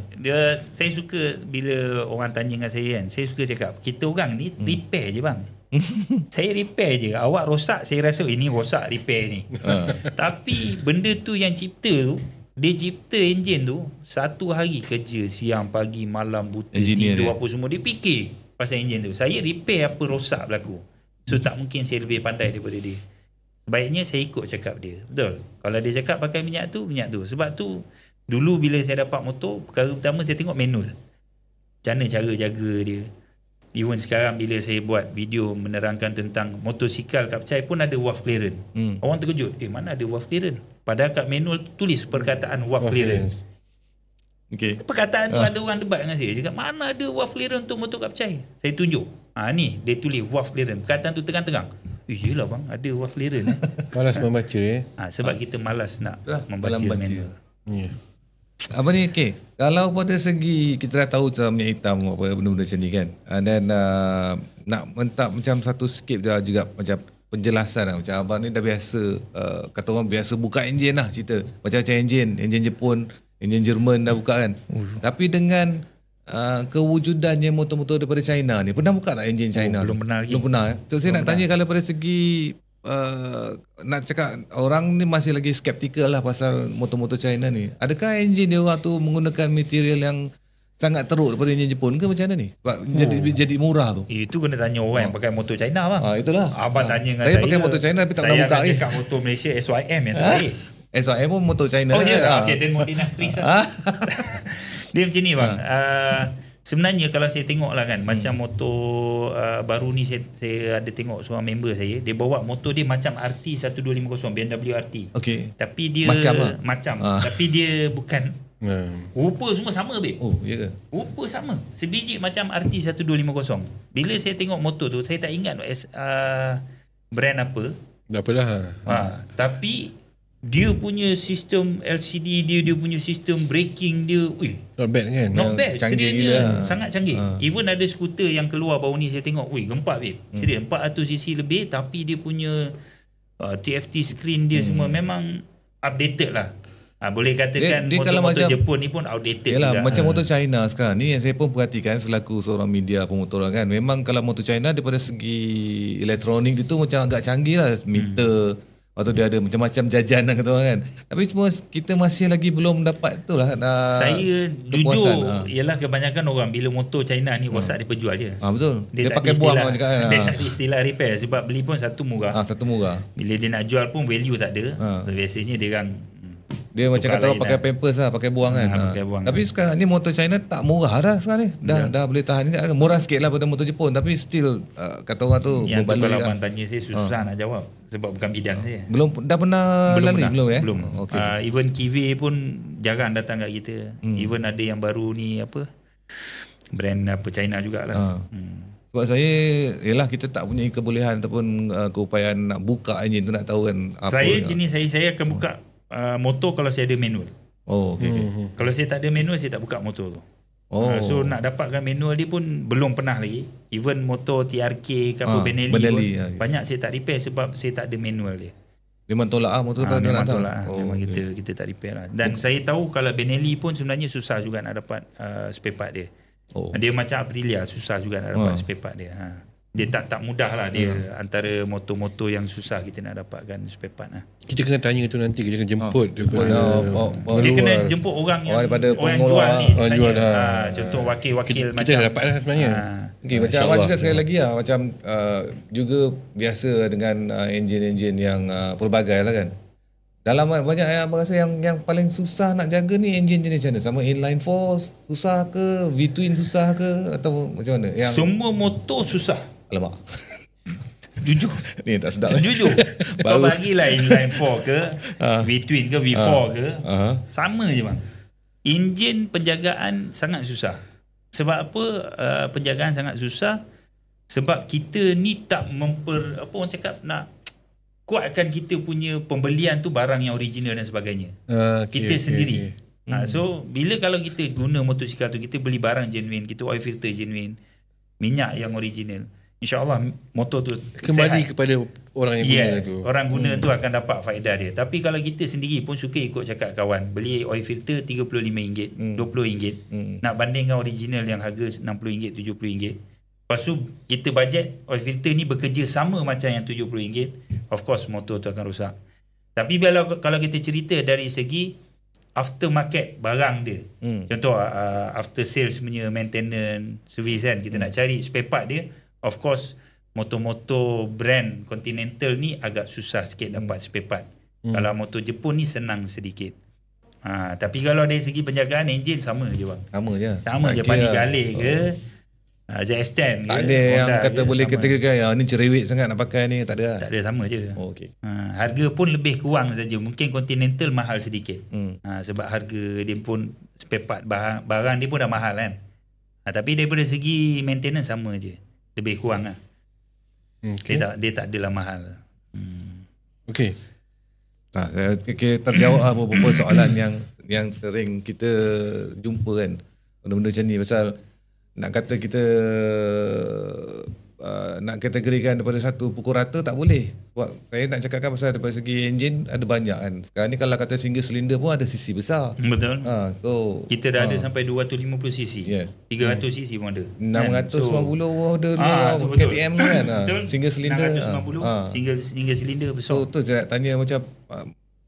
Saya suka bila orang tanya dengan saya kan, saya suka cakap, kita orang ni repair je bang. Saya repair je. Awak rosak, saya rasa ini rosak, repair ni. Tapi benda tu yang cipta tu, dia cipta enjin tu, satu hari kerja, siang, pagi, malam, buta, tidur apa semua, dia fikir pasal enjin tu. Saya repair apa rosak berlaku. So tak mungkin saya lebih pandai daripada dia. Sebaiknya saya ikut cakap dia. Betul. Kalau dia cakap pakai minyak tu. Sebab tu dulu bila saya dapat motor, perkara pertama saya tengok manual. Macam mana cara jaga dia. Even sekarang bila saya buat video menerangkan tentang motosikal Kapcai pun ada WAF clearance. Orang terkejut, mana ada WAF clearance? Padahal kat manual tulis perkataan WAF clearance. Okay. Perkataan tu ada orang debat dengan saya. Cakap, mana ada WAF clearance untuk motor Kapcai? Saya tunjuk. Ni dia tulis WAF clearance. Perkataan tu terang-terang. Yelah bang, ada WAF clearance. Malas membaca sebab kita malas nak membaca manual. Apa ni, okay. Kalau pada segi kita dah tahu macam minyak hitam apa benda-benda macam ni kan. Dan nak minta macam satu skip juga macam penjelasan lah. Macam abang ni dah biasa kata orang biasa buka enjin lah cerita. Macam-macam enjin Jepun, enjin Jerman dah buka kan. Tapi dengan kewujudannya motor-motor daripada China ni, pernah buka tak enjin China? Belum pernah lagi. Belum pernah. So saya nak tanya, kalau pada segi nak cakap orang ni masih lagi skeptikal lah pasal motor-motor China ni. Adakah enjin dia orang tu menggunakan material yang sangat teruk daripada enjin Jepun ke macam mana ni? Sebab jadi murah tu. Itu kena tanya orang yang pakai motor China bang. Itulah. Abang tanya dengan saya pakai motor China tapi tak pernah buka. Saya cakap motor Malaysia SYM yang terbaik. SYM pun motor China. Oh ya. Okay, then Modena Chris lah. Dia macam ni bang. Sebenarnya kalau saya tengok lah kan, macam motor baru ni saya ada tengok seorang member saya, dia bawa motor dia macam RT1250, BMW RT. Okay. Tapi dia macam tapi dia bukan rupa semua sama babe. Oh, ya ke? Rupa sama. Sebiji macam RT1250. Bila saya tengok motor tu, saya tak ingat brand apa. Tak apalah. Tapi dia punya sistem LCD dia punya sistem braking dia, not bad kan? Not bad. Canggih gila. Sangat canggih. Even ada skuter yang keluar baru ni saya tengok, gempak babe. Serius 400cc lebih, tapi dia punya TFT screen dia semua memang updated lah. Boleh katakan motor-motor Jepun ni pun outdated. Yalah, juga. Macam motor China sekarang ni yang saya pun perhatikan selaku seorang media pemotoran kan, memang kalau motor China daripada segi elektronik dia tu macam agak canggih lah, meter. Atau dia ada macam-macam jajanan kata orang kan. Tapi cuma kita masih lagi belum dapat tu lah. Saya jujur, ialah kebanyakan orang bila motor China ni rosak dia perjual je. Betul. Dia pakai buang orang cakap kan. Dia tak ada istilah repair sebab beli pun satu murah. Satu murah. Bila dia nak jual pun value tak ada. So biasanya dia orang Dia macam tukar kata orang lain pakai pampers lah, pakai buang kan. pakai buang. Tapi sekarang ni motor China tak murah dah sekarang ni. Dah boleh tahan juga. Murah sikit lah pada motor Jepun, tapi still kata orang tu Yang tu berbaloi kalau lah. abang tanya saya susah nak jawab sebab bukan bidang saya. Dah pernah lalui belum ya? Belum. Okay. Even Kiwi pun jarang datang kat kita. Even ada yang baru ni apa, brand apa China jugalah. Sebab saya, yelah kita tak punya kebolehan ataupun keupayaan nak buka enjin tu, nak tahu kan apa. Saya akan buka motor kalau saya ada manual. Oh, okay. Kalau saya tak ada manual, saya tak buka motor tu. So nak dapatkan manual dia pun belum pernah lagi. Even motor TRK ke apa Benelli pun, banyak saya tak repair sebab saya tak ada manual dia. Memang tolak motor tu memang nak tahu. tolak memang kita tak repair lah. Dan saya tahu kalau Benelli pun sebenarnya susah juga nak dapat spare part dia. Dia macam Aprilia, susah juga nak dapat spare part dia. Dia tak mudah lah dia. Antara motor-motor yang susah kita nak dapatkan spare part lah. Kita kena tanya tu nanti, kita kena jemput daripada dia kena jemput orang yang jual ni sebenarnya. Contoh wakil-wakil kita dah dapat lah sebenarnya. Okay, macam awak juga sekali lagi lah, macam juga biasa dengan enjin-enjin yang pelbagai lah kan. Dalam banyak yang abang rasa yang paling susah nak jaga ni enjin jenis macam mana? Sama inline 4 susah ke? V-twin susah ke? Atau macam mana? Semua motor susah. Alamak. Jujur. Ni tak sedap. Jujur. Kau bagilah inline 4 ke, V-twin ke, V4 ke, sama je bang. Enjin penjagaan sangat susah. Sebab apa penjagaan sangat susah? Sebab kita ni tak apa orang cakap, nak kuatkan kita punya pembelian tu barang yang original dan sebagainya. Kita sendiri. So bila kalau kita guna motosikal tu, kita beli barang genuine, kita oil filter genuine, minyak yang original, InsyaAllah motor tu kembali kepada orang yang guna tu. Orang guna tu akan dapat faedah dia. Tapi kalau kita sendiri pun suka ikut cakap kawan, beli oil filter RM35, RM20, nak bandingkan original yang harga RM60, RM70. Lepas tu kita bajet oil filter ni bekerja sama macam yang RM70, of course motor tu akan rosak. Tapi kalau kita cerita dari segi aftermarket barang dia, contoh after sales punya maintenance service kan, kita nak cari spare part dia, of course motor-motor brand Continental ni agak susah sikit dapat spare part. Kalau motor Jepun ni senang sedikit. Tapi kalau dari segi penjagaan enjin sama je bang. Sama je Pani Galih ke ZS10 tak ada yang kata boleh kategorikan ni cerewet sangat nak pakai ni, tak ada. Tak ada, sama je. Okay. Harga pun lebih kurang saja. Mungkin Continental mahal sedikit. Sebab harga dia pun spare part barang dia pun dah mahal kan. Tapi daripada segi maintenance sama je. Lebih kurang lah. Dia tak adalah mahal. Okay. Terjawab beberapa soalan yang sering kita jumpa kan. Benda-benda macam ni, pasal nak kata kita nak kategorikan daripada satu pukul rata tak boleh. Sebab saya nak cakapkan pasal daripada segi enjin ada banyak kan. Sekarang ni kalau kata single cylinder pun ada cc besar. Betul. So kita dah ada sampai 250 cc. Yes. 300 cc pun ada. 690 ada KTM kan. Single cylinder. 690 single cylinder besar. So tu saya nak tanya macam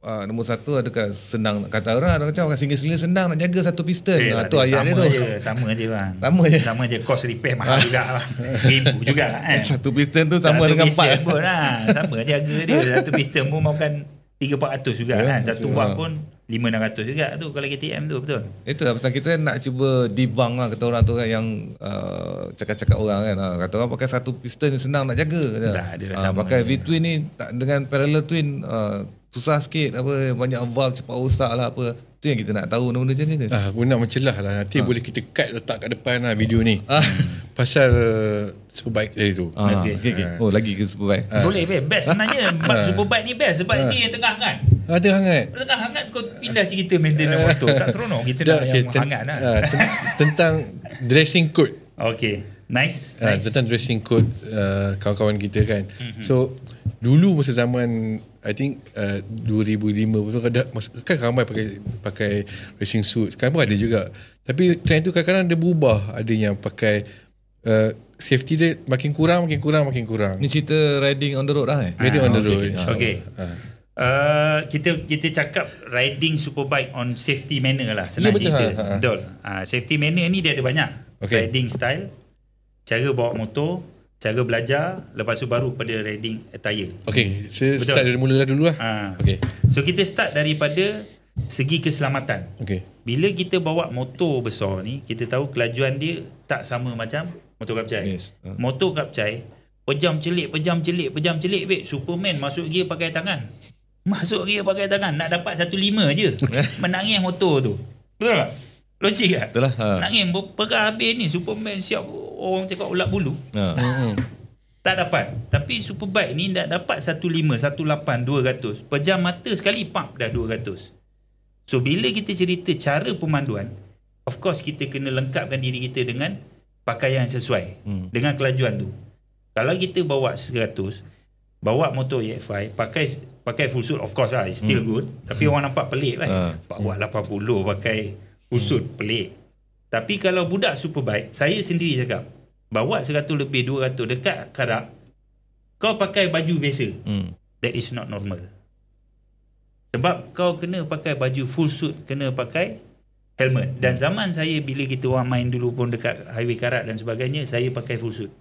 nombor satu, adakah senang, kata orang macam single cylinder senang nak jaga satu piston. Tu ayat dia tu. Sama je bang. Sama je. Cost repair mahal juga lah. RM1,000 juga kan. Satu piston tu sama dengan 4 pun lah. Sama je harga dia. Satu piston pun makan 300-400 juga kan. Satu wang pun 500-600 juga tu kalau KTM tu, betul. Itulah pasal kita nak cuba debunk lah kata orang tu kan, yang cakap-cakap orang kan. Kata orang pakai satu piston ni senang nak jaga. Tak ada pakai V-twin ni dengan parallel twin susah sikit, apa banyak valve cepat rosak lah apa. Tu yang kita nak tahu benda macam ni tu. Aku nak mencelah lah. Nanti boleh kita cut letak kat depan lah video ni. Pasal Superbike tadi tu. Okay. Oh, lagi ke Superbike? Boleh best sebenarnya. Superbike ni best sebab dia yang tengah hangat. Tengah hangat. Tengah hangat kau pindah cerita maintenance motor. Tak seronok kita nak yang hangat lah. Tentang dressing code. Okay. Nice. Tentang dressing code kawan-kawan kita kan. So dulu masa zaman I think 2005 kan ramai pakai racing suit. Sekarang pun ada juga. Tapi trend tu kadang-kadang dia berubah. Ada yang pakai safety dia makin kurang. Ni cerita riding on the road lah Riding on the road. Okay. Kita cakap riding Superbike on safety manner lah. Senang cerita. Betul. Safety manner ni dia ada banyak. Riding style, cara bawa motor, cara belajar, lepas tu baru pada riding attire. Okay, saya start dari mula dulu lah. Okay. So kita start daripada segi keselamatan. Okay. Bila kita bawa motor besar ni, kita tahu kelajuan dia tak sama macam motor kapcai. Yes. Motor kapcai, pejam celik, babe. Superman masuk gear pakai tangan. Nak dapat 1.5 je. Menangis motor tu. Betul tak? Logik tak? Betul lah. Menangis perkara habis ni, Superman siap orang cakap ulat bulu. Tak dapat. Tapi Superbike ni tak dapat 1.5, 1.8, 200. Pejam mata sekali, pump dah 200. So bila kita cerita cara pemanduan, of course kita kena lengkapkan diri kita dengan pakaian sesuai dengan kelajuan tu. Kalau kita bawa 100, bawa motor EX5, pakai full suit, of course lah, it's still good. Tapi orang nampak pelik kan. Bawa 80 pakai full suit, pelik. Tapi kalau budak Superbike, saya sendiri cakap, bawa 100 lebih 200 dekat karak, kau pakai baju biasa, that is not normal. Sebab kau kena pakai baju full suit, kena pakai helmet. Dan zaman saya bila kita orang main dulu pun dekat highway karat dan sebagainya, saya pakai full suit.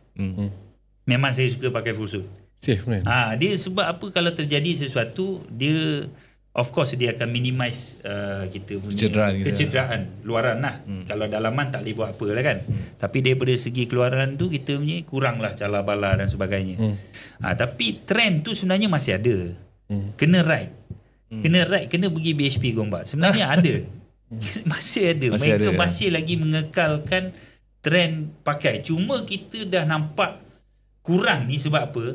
Memang saya suka pakai full suit. Safe kan? Dia sebab apa, kalau terjadi sesuatu, dia of course dia akan minimize kita punya kecederaan luaran lah. Kalau dalaman tak boleh buat apa lah kan. Tapi daripada segi keluaran tu, kita punya kurang lah cala bala dan sebagainya. Tapi trend tu sebenarnya masih ada. Kena ride. Kena pergi BHP Gombak. Sebenarnya ada. Masih ada. Mereka masih lagi mengekalkan trend pakai. Cuma kita dah nampak kurang ni sebab apa?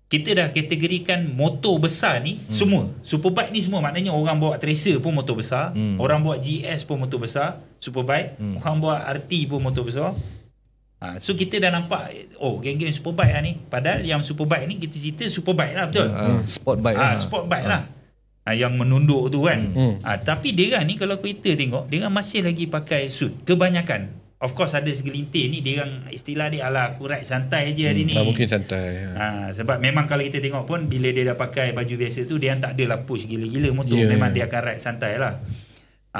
Kita dah kategorikan motor besar ni semua. Superbike ni semua, maknanya orang bawa Tracer pun motor besar, orang bawa GS pun motor besar, Superbike, orang bawa RT pun motor besar. So kita dah nampak, geng-geng Superbike lah ni. Padahal yang Superbike ni kita cerita Superbike lah, betul? Sport bike lah. Sport bike lah. Yang menunduk tu kan. Tapi dia ni kalau kita tengok, dia masih lagi pakai suit. Kebanyakan. Of course ada segelintir ni, dia istilah dia, ala aku ride santai je hari ni. Tak mungkin santai. Sebab memang kalau kita tengok pun, bila dia dah pakai baju biasa tu, dia tak adalah push gila-gila motor. Memang dia akan ride santai lah.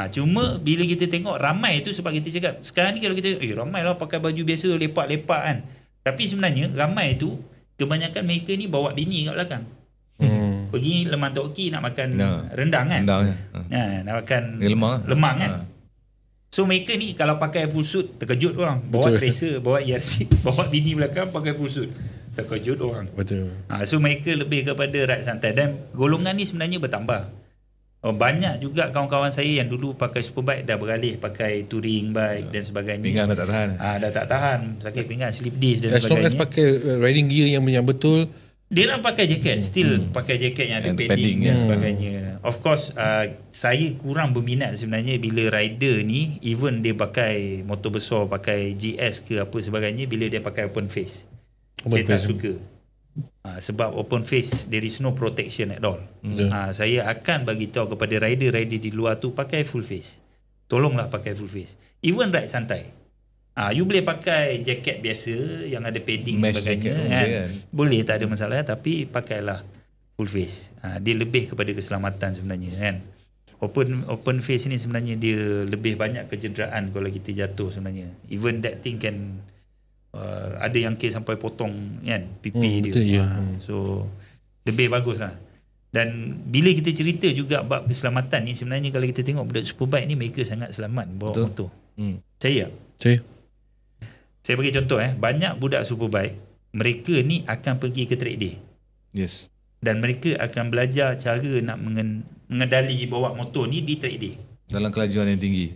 Cuma bila kita tengok ramai tu, sebab kita cakap sekarang ni kalau kita ramai lah pakai baju biasa lepak-lepak kan. Tapi sebenarnya ramai tu, kebanyakan mereka ni bawa bini kat belakang. Pergi Lemang Tok Ki nak makan rendang kan. Nak makan lemang kan. So mereka ni kalau pakai full suit, terkejut orang. Bawa Tracer, bawa ERC, bawa bini belakang pakai full suit, terkejut orang. Betul. So mereka lebih kepada ride santai. Dan golongan ni sebenarnya bertambah. Banyak juga kawan-kawan saya yang dulu pakai Superbike dah beralih pakai touring bike dan sebagainya. Pinggan dah tak tahan. Dah tak tahan. Sakit pinggan, slip disc dan as sebagainya. long as pakai riding gear yang betul, dia nak pakai jaket, still pakai jaket yang ada padding dan sebagainya. Of course, saya kurang berminat sebenarnya bila rider ni, even dia pakai motor besar, pakai GS ke apa sebagainya, bila dia pakai open face. Saya tak suka. Sebab open face, there is no protection at all. Saya akan bagi tahu kepada rider-rider di luar tu, pakai full face. Tolonglah pakai full face. Even ride santai. You boleh pakai jaket biasa yang ada padding dan sebagainya kan? Boleh, tak ada masalah, tapi pakailah full face. Dia lebih kepada keselamatan sebenarnya kan. Open face ni sebenarnya dia lebih banyak kecederaan kalau kita jatuh sebenarnya. Even that thing can ada yang kes sampai potong kan pipi dia. Betul, So lebih bagus lah. Dan bila kita cerita juga bab keselamatan ni, sebenarnya kalau kita tengok budak Superbike ni, mereka sangat selamat bawa motor. Saya Saya bagi contoh banyak budak Superbike, mereka ni akan pergi ke track day. Yes. Dan mereka akan belajar cara nak mengendali bawa motor ni di track day. Dalam kelajuan yang tinggi.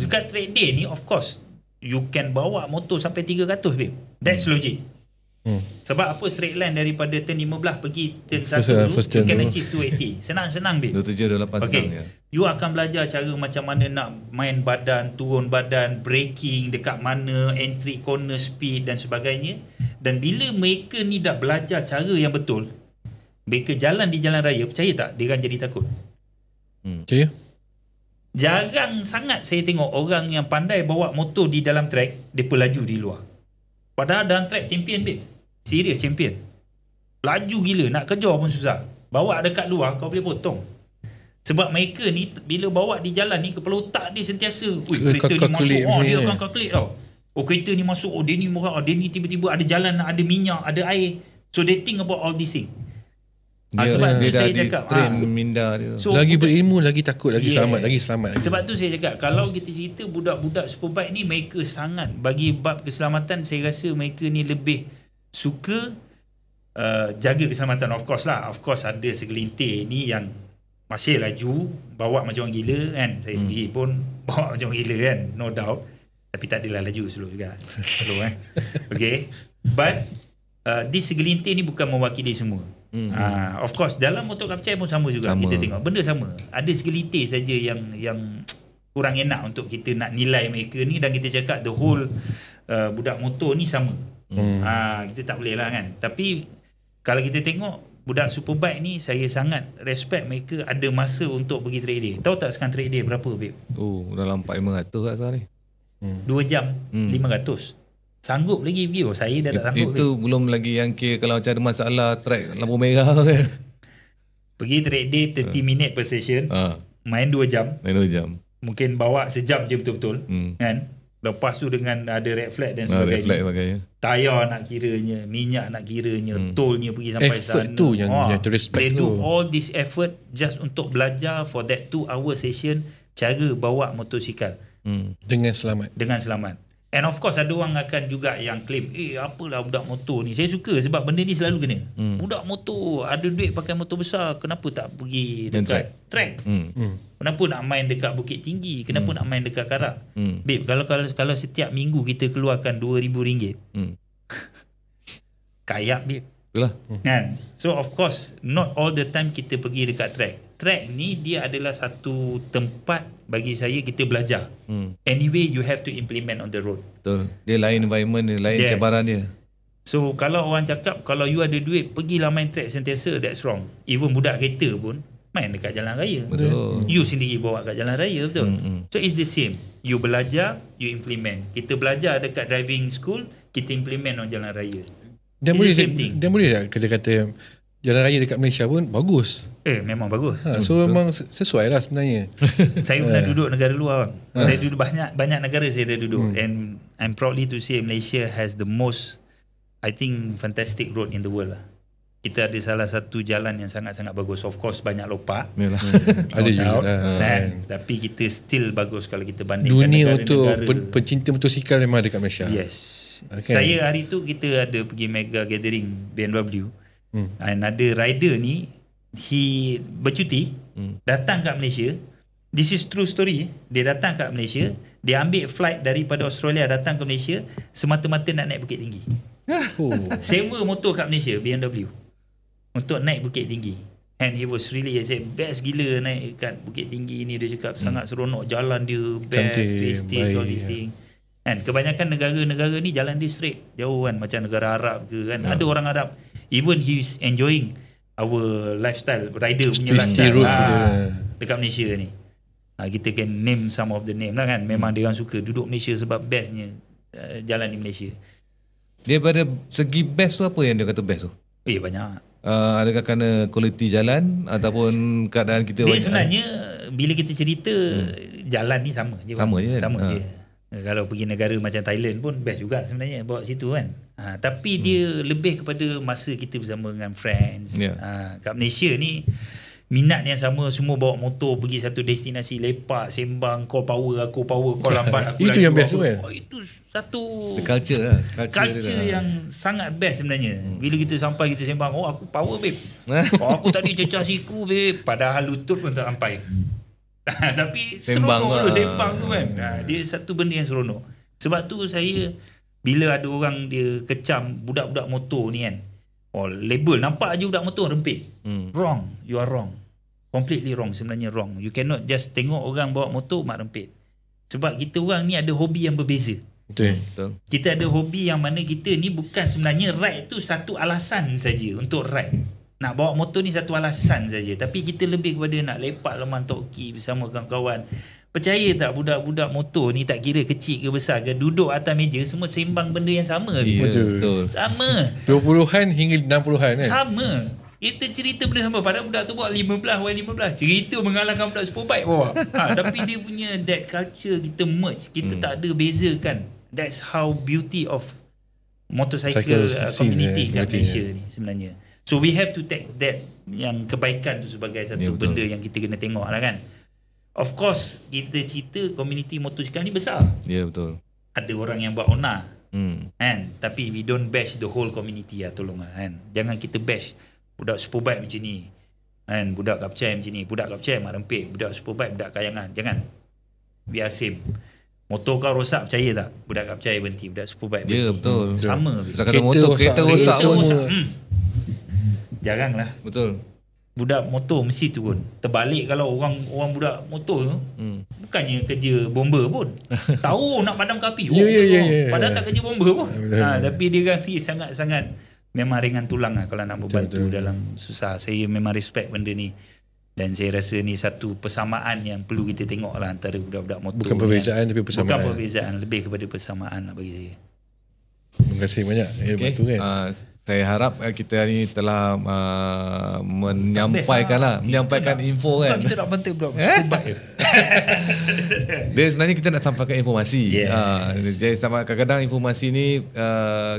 Dekat track day ni, of course, you can bawa motor sampai 300 babe. That's logic. Sebab apa, straight line daripada turn 15 pergi turn 1 you can achieve 280. Senang-senang babe. 27, 28 senang ya. You akan belajar cara macam mana nak main badan, turun badan, braking, dekat mana, entry, corner, speed dan sebagainya. Dan bila mereka ni dah belajar cara yang betul, mereka jalan di jalan raya, percaya tak, dia akan jadi takut. Percaya? Jarang sangat saya tengok orang yang pandai bawa motor di dalam track, dia pelaju di luar. Padahal dalam track champion babe. Serius champion. Laju gila, nak kejar pun susah. Bawa dekat luar kau boleh potong. Sebab mereka ni bila bawa di jalan ni, kepala otak dia sentiasa, kereta ni masuk, dia akan kalkulate tau. Kereta ni masuk, dia ni murah, dia ni tiba-tiba ada jalan, ada minyak, ada air. So they think about all these things. Sebab tu dia dah saya cakap train minda dia. so, lagi berilmu, lagi takut, lagi Yeah. selamat, lagi selamat. Sebab tu saya cakap, kalau kita cerita budak-budak Superbike ni, mereka sangat bagi bab keselamatan, saya rasa mereka ni lebih suka jaga keselamatan. Of course lah, of course ada segelintir ni yang masih laju, bawa macam orang gila kan. Saya sendiri pun bawa macam orang gila kan, no doubt. Tapi tak adalah laju slow juga. Slow Okay. But this segelintir ni bukan mewakili semua. Of course dalam motor kapcai pun sama juga. Kita tengok benda sama. Ada segelintir saja yang kurang enak untuk kita nak nilai mereka ni, dan kita cakap the whole budak motor ni sama. Kita tak boleh lah kan. Tapi kalau kita tengok budak Superbike ni, saya sangat respect mereka ada masa untuk pergi track day. Tahu tak sekarang track day berapa, babe? Oh, dalam 400-500 kat sekarang ni. 2 jam 500. Sanggup lagi view. Saya dah tak sanggup. Itu belum lagi yang kalau macam ada masalah track lampu merah kan. Pergi track day 30 minit per session. Main 2 jam. Main 2 jam. Mungkin bawa sejam je betul-betul. Kan? Lepas tu dengan ada red flag dan sebagainya. Tayar nak kiranya, minyak nak kiranya, tolnya pergi sampai effort sana. Tu yang respect they tu. do all this effort just untuk belajar for that 2 hour session cara bawa motosikal dengan selamat. Dengan selamat. And of course ada orang akan juga yang claim, apalah budak motor ni. Saya suka sebab benda ni selalu kena. Budak motor ada duit pakai motor besar, kenapa tak pergi dekat track? Kenapa nak main dekat Bukit Tinggi? Kenapa nak main dekat Karak? Babe, kalau setiap minggu kita keluarkan RM2,000, kayak babe. Itulah. Kan? So of course not all the time kita pergi dekat track. Track ni dia adalah satu tempat bagi saya kita belajar. Anyway you have to implement on the road. Betul. Dia lain environment dia, lain cabaran dia. So kalau orang cakap kalau you ada duit pergilah main track sentiasa, that's wrong. Even budak kereta pun main dekat jalan raya. Betul. You sendiri bawa kat jalan raya, betul. So it's the same. You belajar, you implement. Kita belajar dekat driving school, kita implement on jalan raya. Dan boleh tak kata jalan raya dekat Malaysia pun bagus. Memang bagus. So memang sesuai lah sebenarnya. Saya pernah duduk negara luar. Saya duduk banyak negara saya dah duduk. And I'm proudly to say Malaysia has the most, I think, fantastic road in the world lah. Kita ada salah satu jalan yang sangat-sangat bagus. Of course banyak lopak. Ada juga tapi kita still bagus kalau kita bandingkan dunia negara-negara. untuk pencinta motosikal memang dekat Malaysia. Yes. Saya hari tu kita ada pergi mega gathering BMW. And ada rider ni, he bercuti, datang kat Malaysia. This is true story. Dia datang kat Malaysia, dia ambil flight daripada Australia datang ke Malaysia semata-mata nak naik Bukit Tinggi. Sewa motor kat Malaysia, BMW, untuk naik Bukit Tinggi. And he was really, he said, best gila naik kat Bukit Tinggi ni. Dia cakap sangat seronok, jalan dia best, prestige, all these things. Kan, kebanyakan negara-negara ni jalan dia straight, jauh kan, macam negara Arab ke kan. Ada orang Arab, even he's enjoying our lifestyle, rider punya lifestyle dekat Malaysia ni. Kita can name some of the name lah kan. Memang dia orang suka duduk Malaysia sebab bestnya jalan di Malaysia. Daripada segi best tu, apa yang dia kata best tu? Banyak. Adakah kerana kualiti jalan ataupun keadaan kita? Dia sebenarnya bila kita cerita jalan ni sama je. Sama je. Kalau pergi negara macam Thailand pun best juga sebenarnya bawa situ kan. Tapi dia lebih kepada masa kita bersama dengan friends. Kat Malaysia ni minat yang sama, semua bawa motor pergi satu destinasi, lepak, sembang, kau power, aku power, kau lambat aku itu yang best kan. Itu satu culture lah. Culture yang sangat best sebenarnya. Bila kita sampai kita sembang, aku power babe. Aku tadi cecah siku babe, padahal lutut pun tak sampai. Tapi seronok sembang tu kan. Dia satu benda yang seronok. Sebab tu saya bila ada orang dia kecam budak-budak motor ni kan, label nampak aja budak motor rempit. Wrong. You are wrong. Completely wrong. Sebenarnya wrong. You cannot just tengok orang bawa motor mak rempit. Sebab kita orang ni ada hobi yang berbeza. Betul. Kita ada hobi yang mana kita ni bukan sebenarnya ride tu satu alasan saja untuk ride. Nak bawa motor ni satu alasan saja. Tapi kita lebih kepada nak lepak leman toki bersama kawan-kawan. Percaya tak budak-budak motor ni tak kira kecil ke besar ke, duduk atas meja semua sembang benda yang sama. Betul. Sama. 20-an hingga 60-an kan. Sama. Kita cerita benda sama. Padahal budak tu bawa 15. Cerita mengalahkan budak Superbike bawa. Tapi dia punya that culture kita merge. Kita tak ada bezakan. That's how beauty of motorcycle community kat Malaysia ni sebenarnya. So we have to take that, yang kebaikan tu sebagai satu benda yang kita kena tengok lah kan. Of course kita cerita komuniti motosikal ni besar. Ya, betul. Ada orang yang buat onar kan, tapi we don't bash the whole community lah, tolong lah kan. Jangan kita bash budak superbike macam ni kan, budak kapcai macam ni, budak kapcai mak rempit, budak superbike budak kayangan. Jangan, we are same. Motor kau rosak, percaya tak? Budak kapcai berhenti, budak superbike berhenti. Ya, betul. Sama. Kata motor, kereta rosak pun. Jaranglah. Betul. Budak motor mesti turun. Terbalik kalau orang budak motor tu bukannya kerja bomber pun. Tahu nak padam api. Padahal tak kerja bomber pun. Tapi dia kan sangat-sangat memang ringan tulang lah kalau nak membantu dalam susah. Saya memang respect benda ni. Dan saya rasa ni satu persamaan yang perlu kita tengok lah antara budak-budak motor. Bukan perbezaan tapi persamaan. Bukan perbezaan, lebih kepada persamaan lah bagi saya. Terima kasih banyak. Betul kan? Saya harap kita ni telah menyampaikan info kan. Kita nak bantai budak Dia sebenarnya kita nak sampaikan informasi. Jadi kadang-kadang informasi ni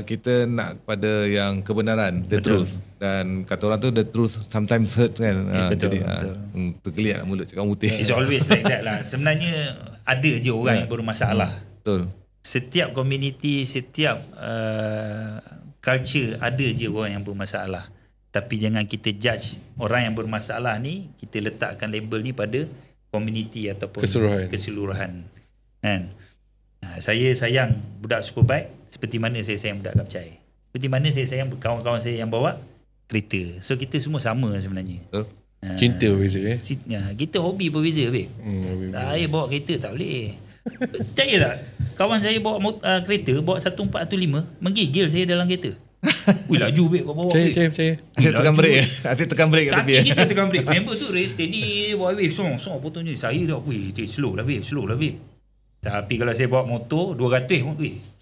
kita nak pada yang kebenaran, the truth. Dan kata orang tu the truth sometimes hurt kan. Betul. Tergeliat mulut cakap putih. It's always like that lah. Sebenarnya ada je orang yang bermasalah. Betul. Setiap community, setiap culture ada je orang yang bermasalah. Tapi jangan kita judge orang yang bermasalah ni, kita letakkan label ni pada community ataupun keseluruhan. Kan? Saya sayang budak superbike seperti mana saya sayang budak kapcai. Seperti mana saya sayang kawan-kawan saya yang bawa kereta. So kita semua sama sebenarnya. Cinta berbeza kita hobi berbeza babe. Saya bawa kereta tak boleh. Percaya tak? Kawan saya bawa kereta, bawa 1415, menggigil saya dalam kereta. Wih, laju babe kau bawa. Percaya. Asyik tekan brake kat tepi. Kaki kita tekan brake. Member tu race steady, bawa wave song potong je. Saya dah slow lah babe. Tapi kalau saya bawa motor 200 pun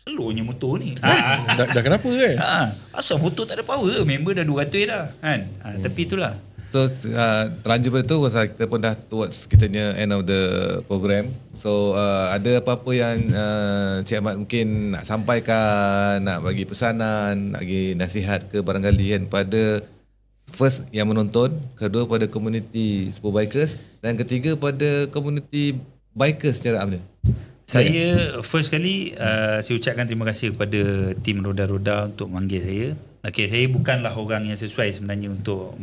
slownya motor ni. Dah kenapa kan? Asal motor tak ada power, member dah 200 dah kan. Tapi itulah. So terlanjur pada tu kita pun dah towards kitanya end of the program. So ada apa-apa yang Cik Ahmad mungkin nak sampaikan, nak bagi pesanan, nak bagi nasihat ke barangkali kan pada first yang menonton, kedua pada komuniti superbikers dan ketiga pada komuniti bikers secara amnya. Saya first kali saya ucapkan terima kasih kepada tim Roda-Roda untuk memanggil saya. Saya bukanlah orang yang sesuai sebenarnya untuk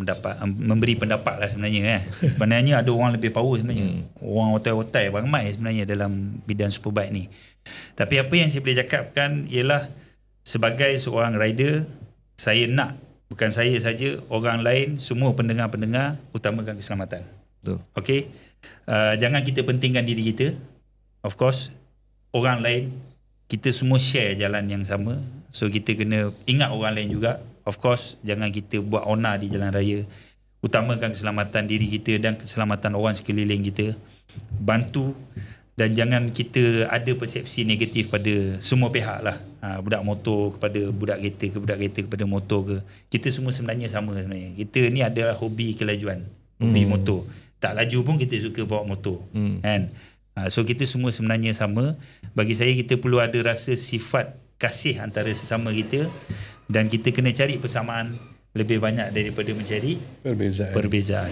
memberi pendapat lah sebenarnya. Sebenarnya ada orang lebih power sebenarnya. Orang otai-otai ramai sebenarnya dalam bidang superbike ni. Tapi apa yang saya boleh cakapkan ialah sebagai seorang rider, saya nak, bukan saya saja, orang lain, semua pendengar-pendengar utamakan keselamatan. Betul. Okay. Jangan kita pentingkan diri kita. Of course, orang lain, kita semua share jalan yang sama. So kita kena ingat orang lain juga. Of course, jangan kita buat onar di jalan raya. Utamakan keselamatan diri kita dan keselamatan orang sekeliling kita. Bantu dan jangan kita ada persepsi negatif pada semua pihak lah. Budak motor kepada budak kereta kepada motor ke. Kita semua sebenarnya sama sebenarnya. Kita ni adalah hobi kelajuan. Hobi motor. Tak laju pun kita suka bawa motor. Kan? So kita semua sebenarnya sama. Bagi saya kita perlu ada rasa sifat kasih antara sesama kita dan kita kena cari persamaan lebih banyak daripada mencari perbezaan.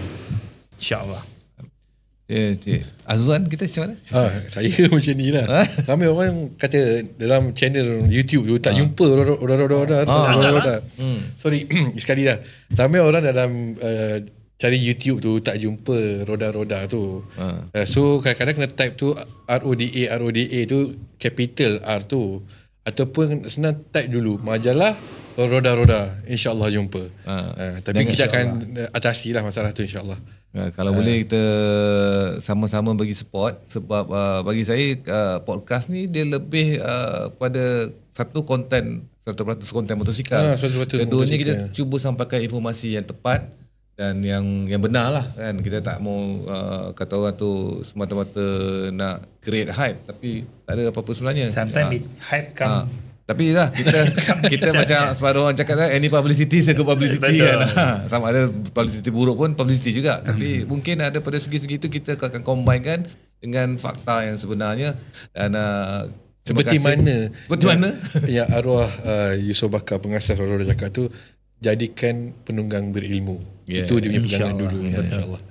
InsyaAllah. Cik Azwan kita macam mana? Saya macam ni lah. Ramai orang kata dalam channel YouTube tu tak jumpa roda. Sorry sekali dah. Ramai orang dalam cari YouTube tu tak jumpa roda-roda tu. So kadang-kadang kena type tu RODA tu capital R tu. Ataupun senang type dulu majalah roda-roda, insyaAllah jumpa. Tapi kita akan atasi lah masalah tu insyaAllah. Kalau boleh kita sama-sama bagi support. Sebab bagi saya podcast ni dia lebih pada satu konten 100% konten motosikal. Keduanya kita cuba sampaikan informasi yang tepat dan yang benar lah kan. Kita tak mau kata orang tu semata-mata nak create hype tapi tak ada apa-apa sebenarnya. Sometimes hype come tapi lah kita macam separuh orang cakap any publicity is a good publicity kan. Sama ada publicity buruk pun publicity juga. Tapi mungkin ada pada segi-segi itu kita akan combine dengan fakta yang sebenarnya dan seperti mana yang arwah Yusof Bakar pengasas Roda cakap tu, jadikan penunggang berilmu. Itu dia punya pegangan dulu ya, insyaAllah.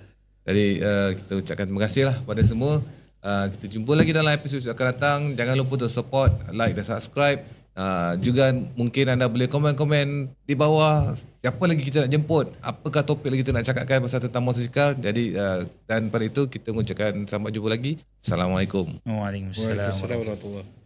Jadi kita ucapkan terima kasih lah pada semua. Kita jumpa lagi dalam episod akan datang. Jangan lupa untuk support, like dan subscribe. Juga mungkin anda boleh komen-komen di bawah siapa lagi kita nak jemput, apakah topik lagi kita nak cakapkan pasal tentang musikal. Jadi dan pada itu kita mengucapkan selamat jumpa lagi. Assalamualaikum. Waalaikumsalam. Waalaikumsalam warahmatullahi wabarakatuh.